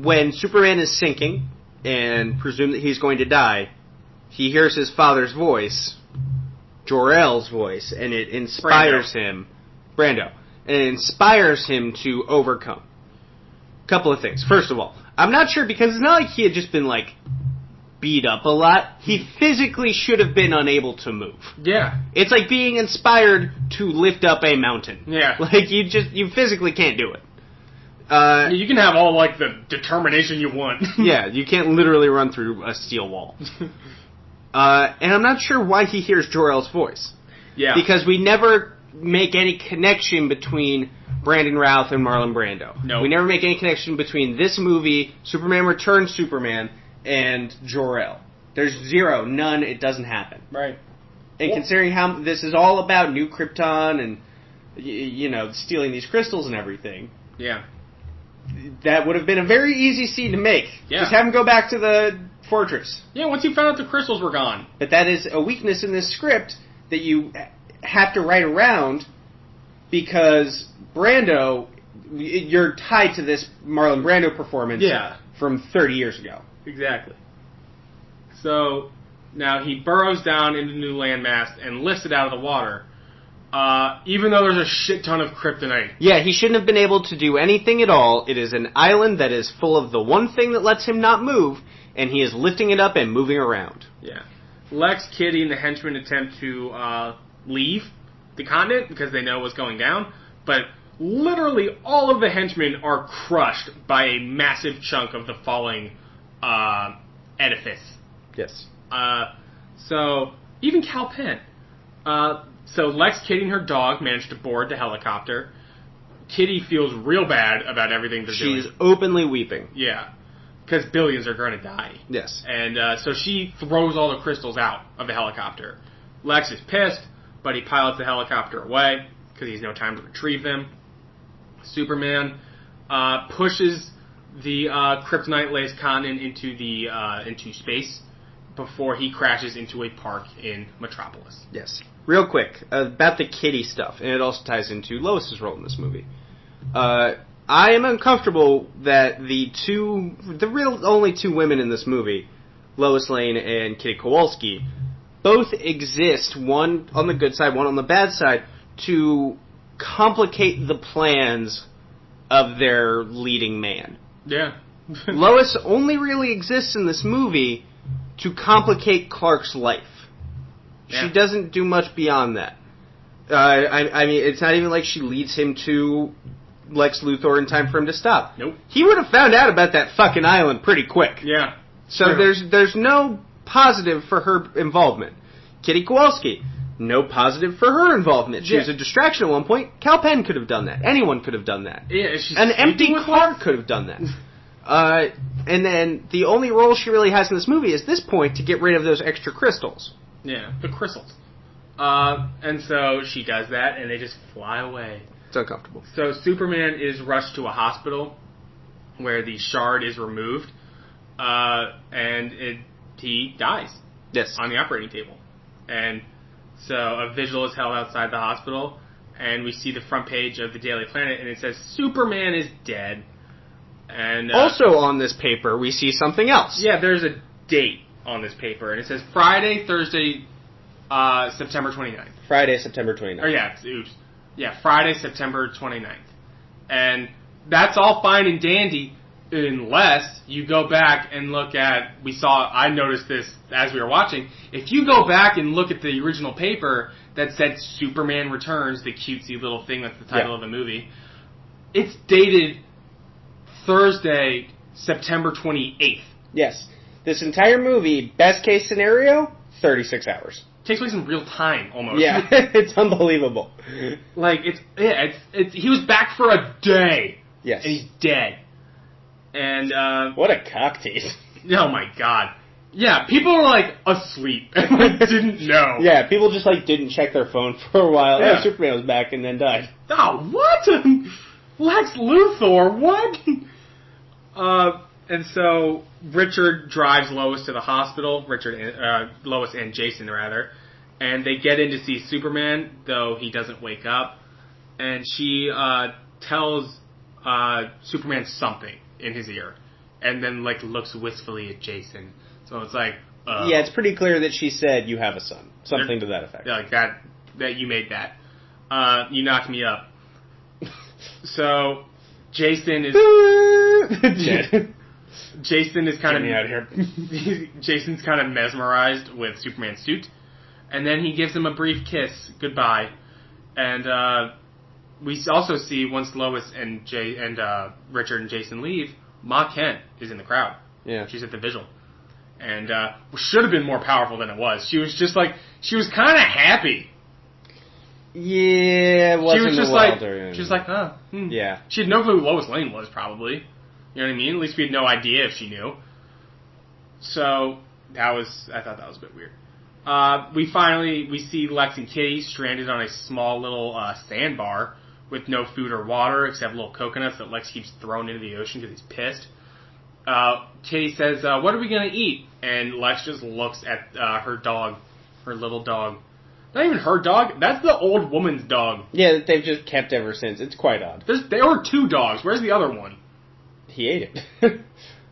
when Superman is sinking and presume that he's going to die, he hears his father's voice, Jor-El's voice, and it inspires him, Brando, and it inspires him to overcome. Couple of things. First of all, I'm not sure, because it's not like he had just been, like, beat up a lot. He physically should have been unable to move. Yeah. It's like being inspired to lift up a mountain. Yeah. Like, you physically can't do it. You can have all, like, the determination you want. Yeah, you can't literally run through a steel wall. And I'm not sure why he hears Jor-El's voice. Yeah. Because we never make any connection between Brandon Routh and Marlon Brando. No. We never make any connection between this movie, Superman Returns Superman, and Jor-El. There's zero, none, it doesn't happen. Right. And considering how this is all about New Krypton and, you know, stealing these crystals and everything. Yeah. That would have been a very easy scene to make. Yeah. Just have him go back to the fortress. Yeah, once you found out the crystals were gone. But that is a weakness in this script that you have to write around, because Brando, you're tied to this Marlon Brando performance from 30 years ago. Exactly. So, now he burrows down into the new landmass and lifts it out of the water. Even though there's a shit ton of kryptonite. Yeah, he shouldn't have been able to do anything at all. It is an island that is full of the one thing that lets him not move, and he is lifting it up and moving around. Yeah. Lex, Kitty, and the henchmen attempt to leave the continent because they know what's going down, but literally all of the henchmen are crushed by a massive chunk of the falling edifice. Yes. So, even Cal Penn. So Lex, Kitty, and her dog manage to board the helicopter. Kitty feels real bad about everything they're doing. She's openly weeping. Yeah. Because billions are going to die. Yes. And so she throws all the crystals out of the helicopter. Lex is pissed, but he pilots the helicopter away because he has no time to retrieve them. Superman pushes the kryptonite-laced continent into space before he crashes into a park in Metropolis. Yes. Real quick, about the Kitty stuff, and it also ties into Lois's role in this movie. I am uncomfortable that the only two women in this movie, Lois Lane and Kitty Kowalski, both exist, one on the good side, one on the bad side, to complicate the plans of their leading man. Yeah. Lois only really exists in this movie to complicate Clark's life. Yeah. She doesn't do much beyond that. I mean, it's not even like she leads him to Lex Luthor in time for him to stop. Nope. He would have found out about that fucking island pretty quick. Yeah. So True. there's no positive for her involvement. Kitty Kowalski, no positive for her involvement. She was a distraction at one point. Cal Penn could have done that. Anyone could have done that. Yeah, she's An empty car could have done that. And then the only role she really has in this movie is this point to get rid of those extra crystals. Yeah, the crystals. And so she does that, and they just fly away. It's uncomfortable. So Superman is rushed to a hospital where the shard is removed, and he dies. Yes. On the operating table. And so a vigil is held outside the hospital, and we see the front page of the Daily Planet, and it says, Superman is dead. And also on this paper, we see something else. Yeah, there's a date on this paper, and it says Friday, Thursday, September 29th. Friday, September 29th. Or yeah, Friday, September 29th. And that's all fine and dandy unless you go back and look at, I noticed this as we were watching, if you go back and look at the original paper that said Superman Returns, the cutesy little thing that's the title of the movie, it's dated Thursday, September 28th. Yes. This entire movie, best case scenario, 36 hours. Takes place in real time, almost. Yeah, it's unbelievable. Like, he was back for a day. Yes. And he's dead. And, what a cock tease. Oh my god. Yeah, people were, like, asleep and, like, didn't know. Yeah, people just, like, didn't check their phone for a while. Yeah. Oh, Superman was back and then died. Oh, what? Lex Luthor, what? And so Richard drives Lois to the hospital. Lois and Jason, rather. And they get in to see Superman, though he doesn't wake up. And she tells Superman something in his ear. and then like looks wistfully at Jason. So it's like, yeah, it's pretty clear that she said you have a son, something to that effect. Yeah, like that you made that. You knocked me up. So Jason is Jason is kind of out here. Jason's kind of mesmerized with Superman's suit, and then he gives him a brief kiss goodbye, and we also see once Lois and Richard and Jason leave, Ma Kent is in the crowd. Yeah, she's at the vigil, and should have been more powerful than it was. She was just like she was kind of happy. Yeah, it wasn't she was just Wilder. She was like, huh. Yeah. She had no clue who Lois Lane was, probably. You know what I mean? At least we had no idea if she knew. So, I thought that was a bit weird. We see Lex and Kitty stranded on a small little sandbar with no food or water except little coconuts that Lex keeps throwing into the ocean because he's pissed. Kitty says, what are we going to eat? And Lex just looks at her dog, her little dog. Not even her dog. That's the old woman's dog. Yeah, that they've just kept ever since. It's quite odd. There were 2 dogs. Where's the other one? He ate it.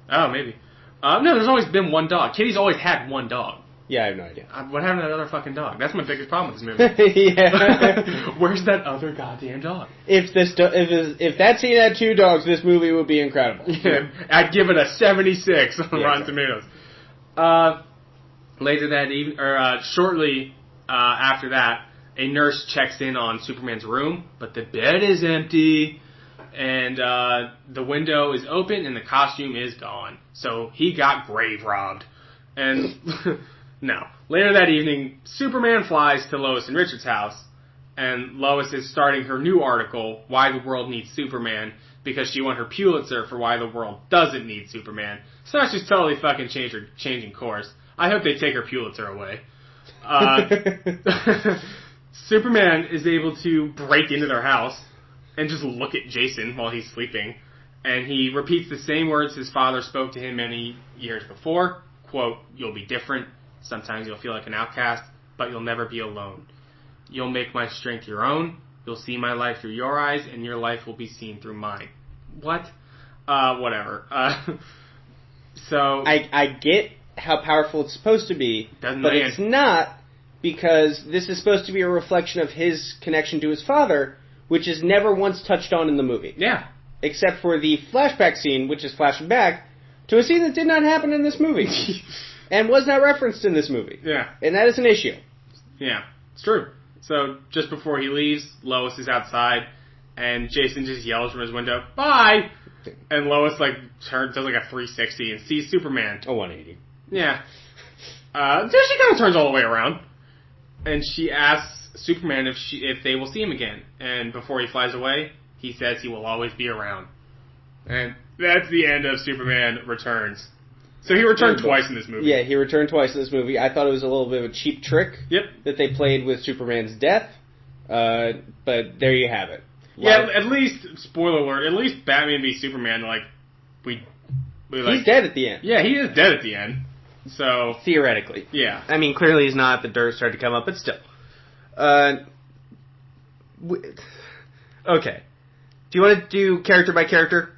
Oh, maybe. No, there's always been 1 dog. Kitty's always had 1 dog. Yeah, I have no idea. What happened to that other fucking dog? That's my biggest problem with this movie. Yeah. Where's that other goddamn dog? If that scene had 2 dogs, this movie would be incredible. Yeah, I'd give it a 76 on Rotten exactly. Tomatoes. Later that evening, or shortly after that, a nurse checks in on Superman's room, but the bed is empty, and the window is open, and the costume is gone. So he got grave robbed. And no. Later that evening, Superman flies to Lois and Richard's house, and Lois is starting her new article, Why the World Needs Superman, because she won her Pulitzer for Why the World Doesn't Need Superman. So now she's totally fucking changing course. I hope they take her Pulitzer away. Superman is able to break into their house and just look at Jason while he's sleeping, and he repeats the same words his father spoke to him many years before, quote, you'll be different, sometimes you'll feel like an outcast, but you'll never be alone. You'll make my strength your own, you'll see my life through your eyes, and your life will be seen through mine. What? Whatever. So I get how powerful it's supposed to be, but it's not, because this is supposed to be a reflection of his connection to his father, which is never once touched on in the movie. Yeah. Except for the flashback scene, which is flashing back to a scene that did not happen in this movie. And was not referenced in this movie. Yeah. And that is an issue. Yeah, it's true. So, just before he leaves, Lois is outside, and Jason just yells from his window, bye! And Lois, does like a 360 and sees Superman. A 180. Yeah. So she kind of turns all the way around. And she asks Superman if they will see him again. And before he flies away, he says he will always be around. And that's the end of Superman Returns. So he returned twice in this movie. Yeah, he returned twice in this movie. I thought it was a little bit of a cheap trick that they played with Superman's death. But there you have it. Yeah, at least, spoiler alert, at least Batman v Superman, he's dead at the end. Yeah, he is dead at the end. So theoretically. Yeah. I mean, clearly he's not. The dirt started to come up, but still. Okay. Do you want to do character by character?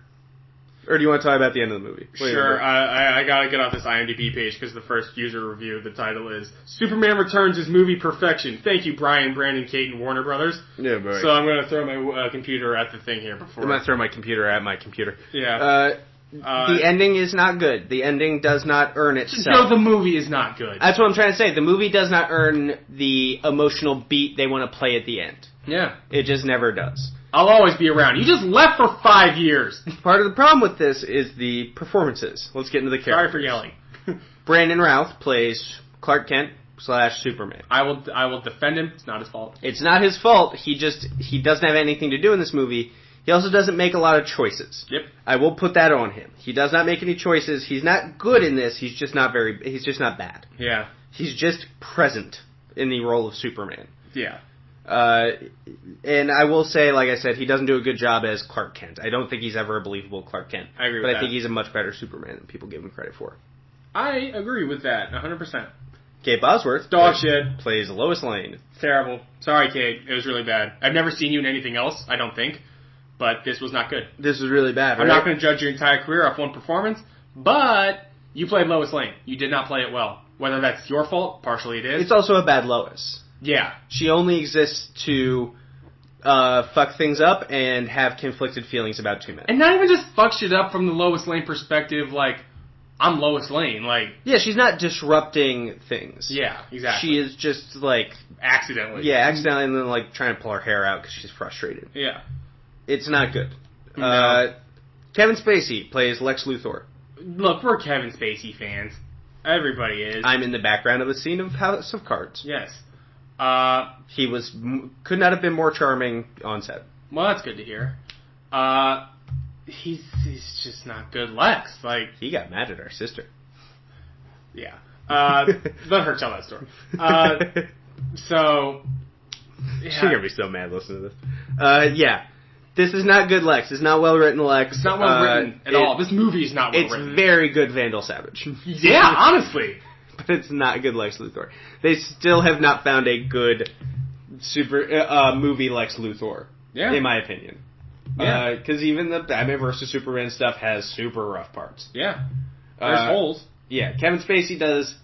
Or do you want to talk about the end of the movie? Sure. I gotta get off this IMDb page because the first user review, the title is Superman Returns is movie perfection. Thank you, Brian, Brandon, Kate, and Warner Brothers. Yeah, boy. So I'm gonna throw my computer at the thing here before. I'm gonna throw my computer at my computer. Yeah. The ending is not good. The ending does not earn itself. No, the movie is not good. That's what I'm trying to say. The movie does not earn the emotional beat they want to play at the end. Yeah. It just never does. I'll always be around. You just left for 5 years. Part of the problem with this is the performances. Let's get into the characters. Sorry for yelling. Brandon Routh plays Clark Kent / Superman. I will defend him. It's not his fault. It's not his fault. He doesn't have anything to do in this movie. He also doesn't make a lot of choices. Yep. I will put that on him. He does not make any choices. He's not good in this. He's just not bad. Yeah. He's just present in the role of Superman. Yeah. And I will say, like I said, he doesn't do a good job as Clark Kent. I don't think he's ever a believable Clark Kent. I agree with that. But I think he's a much better Superman than people give him credit for. I agree with that, 100%. Kate Bosworth. Dog shit. Plays Lois Lane. Terrible. Sorry, Kate. It was really bad. I've never seen you in anything else, I don't think. But this was not good. This was really bad, right? I'm not going to judge your entire career off one performance, But you played Lois Lane. You did not play it well. Whether that's your fault, partially it is. It's also a bad Lois. Yeah. She only exists to fuck things up and have conflicted feelings about 2 men. And not even just fuck shit up from the Lois Lane perspective, like, I'm Lois Lane, like... Yeah, she's not disrupting things. Yeah, exactly. She is just, like... Accidentally. Yeah, accidentally, and then, like, trying to pull her hair out because she's frustrated. Yeah. It's not good. No. Kevin Spacey plays Lex Luthor. Look, we're Kevin Spacey fans. Everybody is. I'm in the background of a scene of House of Cards. Yes. He could not have been more charming on set. Well, that's good to hear. He's just not good Lex. Like, he got mad at our sister. Yeah. Let her tell that story. So, yeah. She's gonna be so mad listening to this. Yeah. This is not good Lex. It's not well written Lex. It's not well written at all. This movie is not well written. It's very good Vandal Savage. Yeah, honestly. But it's not good Lex Luthor. They still have not found a good movie Lex Luthor. Yeah. In my opinion. Yeah. Because even the Batman vs. Superman stuff has super rough parts. Yeah. There's holes. Yeah. Kevin Spacey does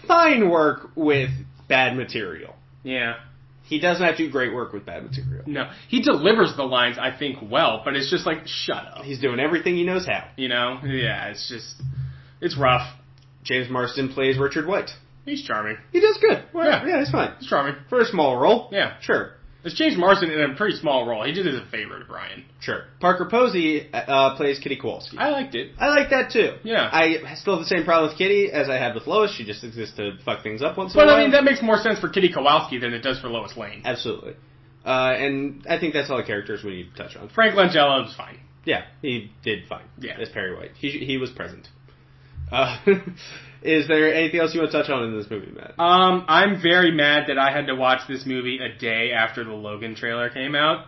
fine work with bad material. Yeah. He does not do great work with bad material. No. He delivers the lines, I think, well, but it's just like, shut up. He's doing everything he knows how. You know? Yeah, it's rough. James Marsden plays Richard White. He's charming. He does good. Well, yeah, he's fine. He's charming. For a small role. Yeah. Sure. It's James Marsden in a pretty small role. He did it as a favor to Brian. Sure. Parker Posey plays Kitty Kowalski. I liked it. I like that too. Yeah. I still have the same problem with Kitty as I had with Lois. She just exists to fuck things up once in a while. But I mean, that makes more sense for Kitty Kowalski than it does for Lois Lane. Absolutely. And I think that's all the characters we need to touch on. Frank Langella was fine. Yeah, he did fine. Yeah. As Perry White. He was present. Is there anything else you want to touch on in this movie, Matt? I'm very mad that I had to watch this movie a day after the Logan trailer came out.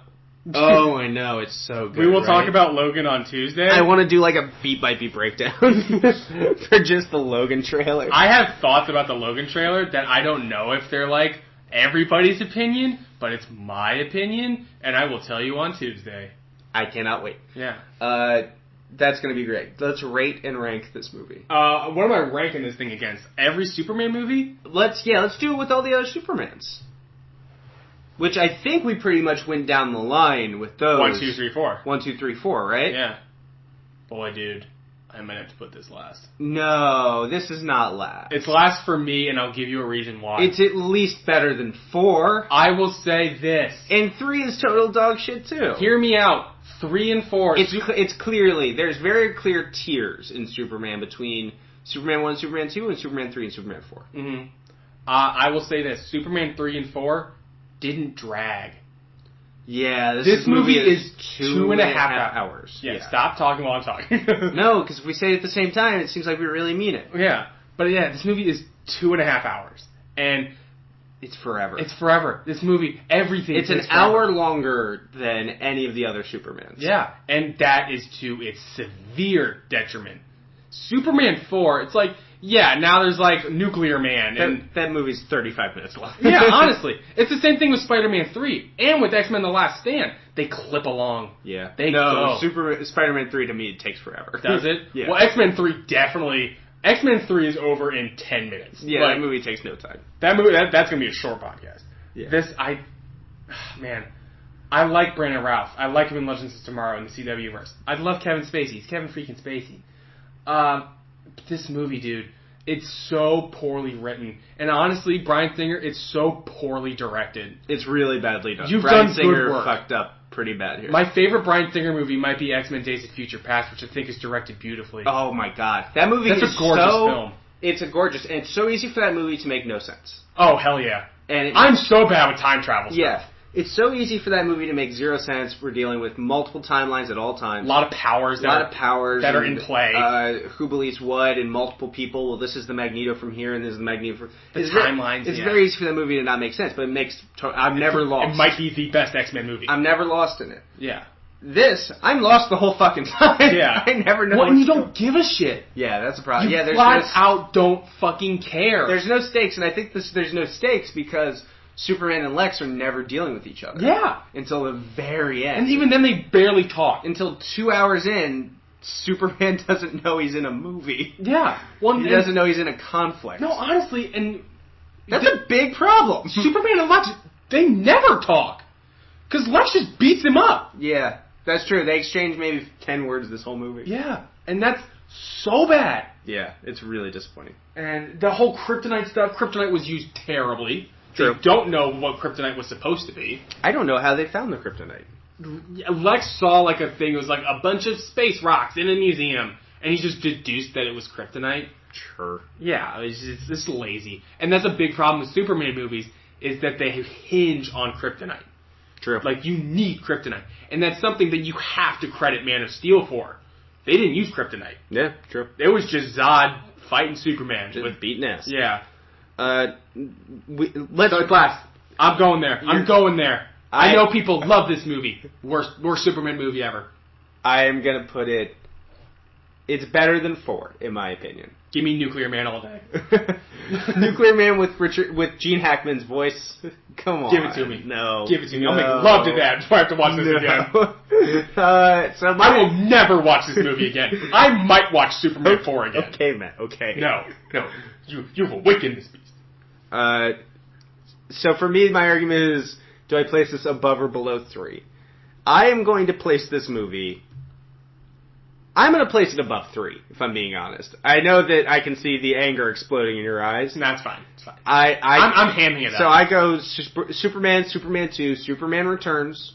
Oh, I know. It's so good. We will talk about Logan on Tuesday. I want to do like a beat-by-beat breakdown for just the Logan trailer. I have thoughts about the Logan trailer that I don't know if they're like everybody's opinion, but it's my opinion, and I will tell you on Tuesday. I cannot wait. Yeah. That's going to be great. Let's rate and rank this movie. What am I ranking this thing against? Every Superman movie? Let's do it with all the other Supermans. Which I think we pretty much went down the line with those. 1, 2, 3, 4. 1, 2, 3, 4, right? Yeah. Boy, dude. I might have to put this last. No, this is not last. It's last for me, and I'll give you a reason why. It's at least better than 4. I will say this. And 3 is total dog shit, too. Hear me out. 3 and 4. It's clearly, there's very clear tiers in Superman between Superman 1, Superman 2, and Superman 3 and Superman 4. Mm-hmm. I will say this. Superman 3 and 4 didn't drag. Yeah, this movie is 2.5 hours. Yeah, stop talking while I'm talking. No, because if we say it at the same time, it seems like we really mean it. Yeah, but yeah, this movie is 2.5 hours. And it's forever. It's forever. This movie, everything. It's an hour longer than any of the other Supermans. Yeah, and that is to its severe detriment. Superman 4, it's like, yeah, now there's like Nuclear Man. And that movie's 35 minutes long. Yeah, honestly. It's the same thing with Spider-Man 3 and with X-Men The Last Stand. They clip along. Yeah. They go. Spider-Man 3 to me takes forever. Does it? Yeah. Well, X-Men 3 definitely... X-Men 3 is over in 10 minutes. Yeah, like, that movie takes no time. That movie, that's going to be a short podcast. Yeah. Man, I like Brandon Routh. I like him in Legends of Tomorrow in the CW-verse. I love Kevin Spacey. He's Kevin freaking Spacey. This movie, dude, it's so poorly written. And honestly, Bryan Singer, it's so poorly directed. It's really badly done. Bryan done Singer good work. Fucked up pretty bad here. My favorite Bryan Singer movie might be X-Men Days of Future Past, which I think is directed beautifully. Oh my god. That movie is a gorgeous film. It's gorgeous, and it's so easy for that movie to make no sense. Oh, hell yeah. And I'm so bad with time travel stuff. Yeah. It's so easy for that movie to make zero sense. We're dealing with multiple timelines at all times. A lot of powers that are in play. Who believes what, and multiple people. Well, this is the Magneto from here, and this is the Magneto from... timelines, It's very easy for that movie to not make sense, but it makes... I'm never lost. It might be the best X-Men movie. I'm never lost in it. Yeah. This, I'm lost the whole fucking time. Yeah. I never know. Well, and you don't give a shit. Yeah, that's a problem. You flat out don't fucking care. There's no stakes, and I think there's no stakes because... Superman and Lex are never dealing with each other. Yeah. Until the very end. And even then they barely talk. Until 2 hours in, Superman doesn't know he's in a movie. Yeah. Well, He doesn't know he's in a conflict. No, honestly, and that's a big problem. Superman and Lex, they never talk. Because Lex just beats him up. Yeah, that's true. They exchange maybe 10 words this whole movie. Yeah. And that's so bad. Yeah, it's really disappointing. And the whole kryptonite stuff, kryptonite was used terribly. True. They don't know what kryptonite was supposed to be. I don't know how they found the kryptonite. Lex saw like a thing, it was like a bunch of space rocks in a museum, and he just deduced that it was kryptonite. Sure. Yeah, it's just lazy. And that's a big problem with Superman movies, is that they hinge on kryptonite. True. Like, you need kryptonite. And that's something that you have to credit Man of Steel for. They didn't use kryptonite. Yeah, true. It was just Zod fighting Superman. Just with beating ass. Yeah. Let's Class, I'm going there. I'm going there. I know people love this movie. Worst Superman movie ever. I am going to put it... It's better than 4, in my opinion. Give me Nuclear Man all day. Nuclear Man with Gene Hackman's voice. Come on. Give it to me. No. Give it to me. I'll make love to that before I have to watch this again. I will never watch this movie again. I might watch Superman 4 again. Okay, Matt. Okay. No. You've awakened this beast. So for me, my argument is, do I place this above or below 3? I am going to place this movie... I'm going to place it above 3, if I'm being honest. I know that I can see the anger exploding in your eyes. That's fine. It's fine. I'm hamming it up. So I go Superman, Superman 2, Superman Returns,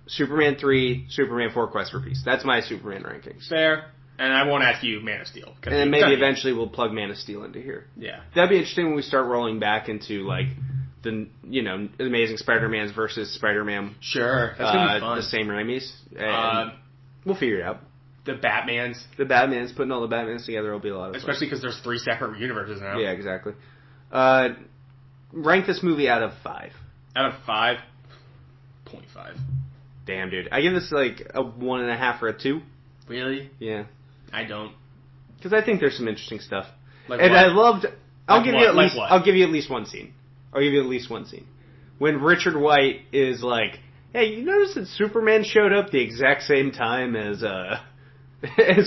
Superman 3, Superman 4 Quest for Peace. That's my Superman rankings. Fair. And I won't ask you Man of Steel. And then maybe eventually we'll plug Man of Steel into here. Yeah. That'd be interesting when we start rolling back into, like, the, Amazing Spider-Man's versus Spider-Man. Sure. That's going to be fun. The same Raimi's. And we'll figure it out. The Batmans. Putting all the Batmans together will be a lot of fun. Especially because there's 3 separate universes now. Yeah, exactly. Rank this movie out of 5. Out of 5? 0.5. Damn, dude. I give this like a 1.5 or a 2. Really? Yeah. I don't. Because I think there's some interesting stuff. Like and what? I loved... I'll give you at least one scene. When Richard White is like, hey, you notice that Superman showed up the exact same time as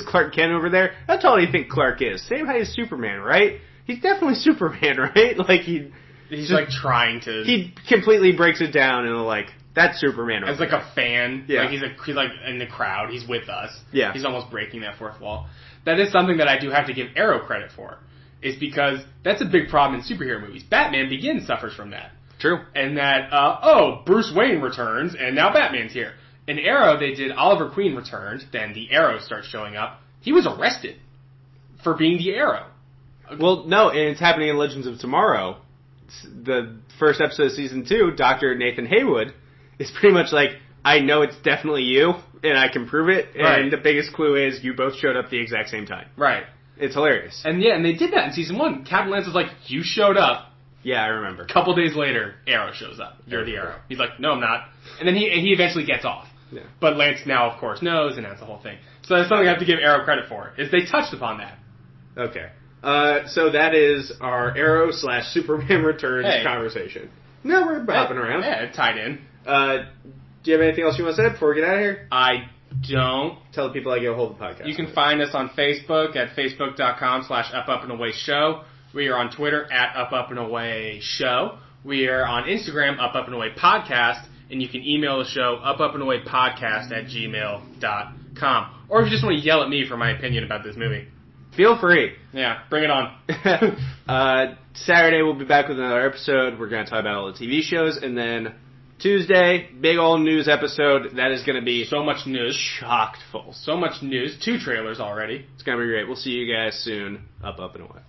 Clark Kent over there? That's all you think Clark is. Same height as Superman, right? He's definitely Superman, right? Like, he's just, like, trying to... He completely breaks it down and, like, that's Superman over as, like, a fan. Yeah. Like, he's, like, in the crowd. He's with us. Yeah. He's almost breaking that fourth wall. That is something that I do have to give Arrow credit for. Is because that's a big problem in superhero movies. Batman Begins suffers from that. True. And that, Bruce Wayne returns, and now Batman's here. In Arrow, they did Oliver Queen returned, then the Arrow starts showing up. He was arrested for being the Arrow. Well, no, and it's happening in Legends of Tomorrow. The first episode of Season 2, Dr. Nathan Haywood is pretty much like, I know it's definitely you, and I can prove it, and the biggest clue is you both showed up the exact same time. Right. It's hilarious. And yeah, and they did that in Season 1. Captain Lance was like, you showed up. Yeah, I remember. A couple days later, Arrow shows up. You're the Arrow. He's like, no, I'm not. And then he eventually gets off. Yeah. But Lance now, of course, knows, and that's the whole thing. So that's something I have to give Arrow credit for, is they touched upon that. Okay. So that is our Arrow / Superman Returns conversation. No, we're hopping around. Yeah, it tied in. Do you have anything else you want to say before we get out of here? I don't. Tell the people how to get a hold of the podcast. You can find us on Facebook at facebook.com/UpUpAndAwayShow. We are on Twitter at UpUpAndAwayShow. We are on Instagram, UpUpAndAwayPodcast. And you can email the show, upupandawaypodcast@gmail.com. Or if you just want to yell at me for my opinion about this movie. Feel free. Yeah, bring it on. Saturday we'll be back with another episode. We're going to talk about all the TV shows. And then Tuesday, big old news episode. That is going to be so much news. Chocked full. So much news. 2 trailers already. It's going to be great. We'll see you guys soon. Up and away.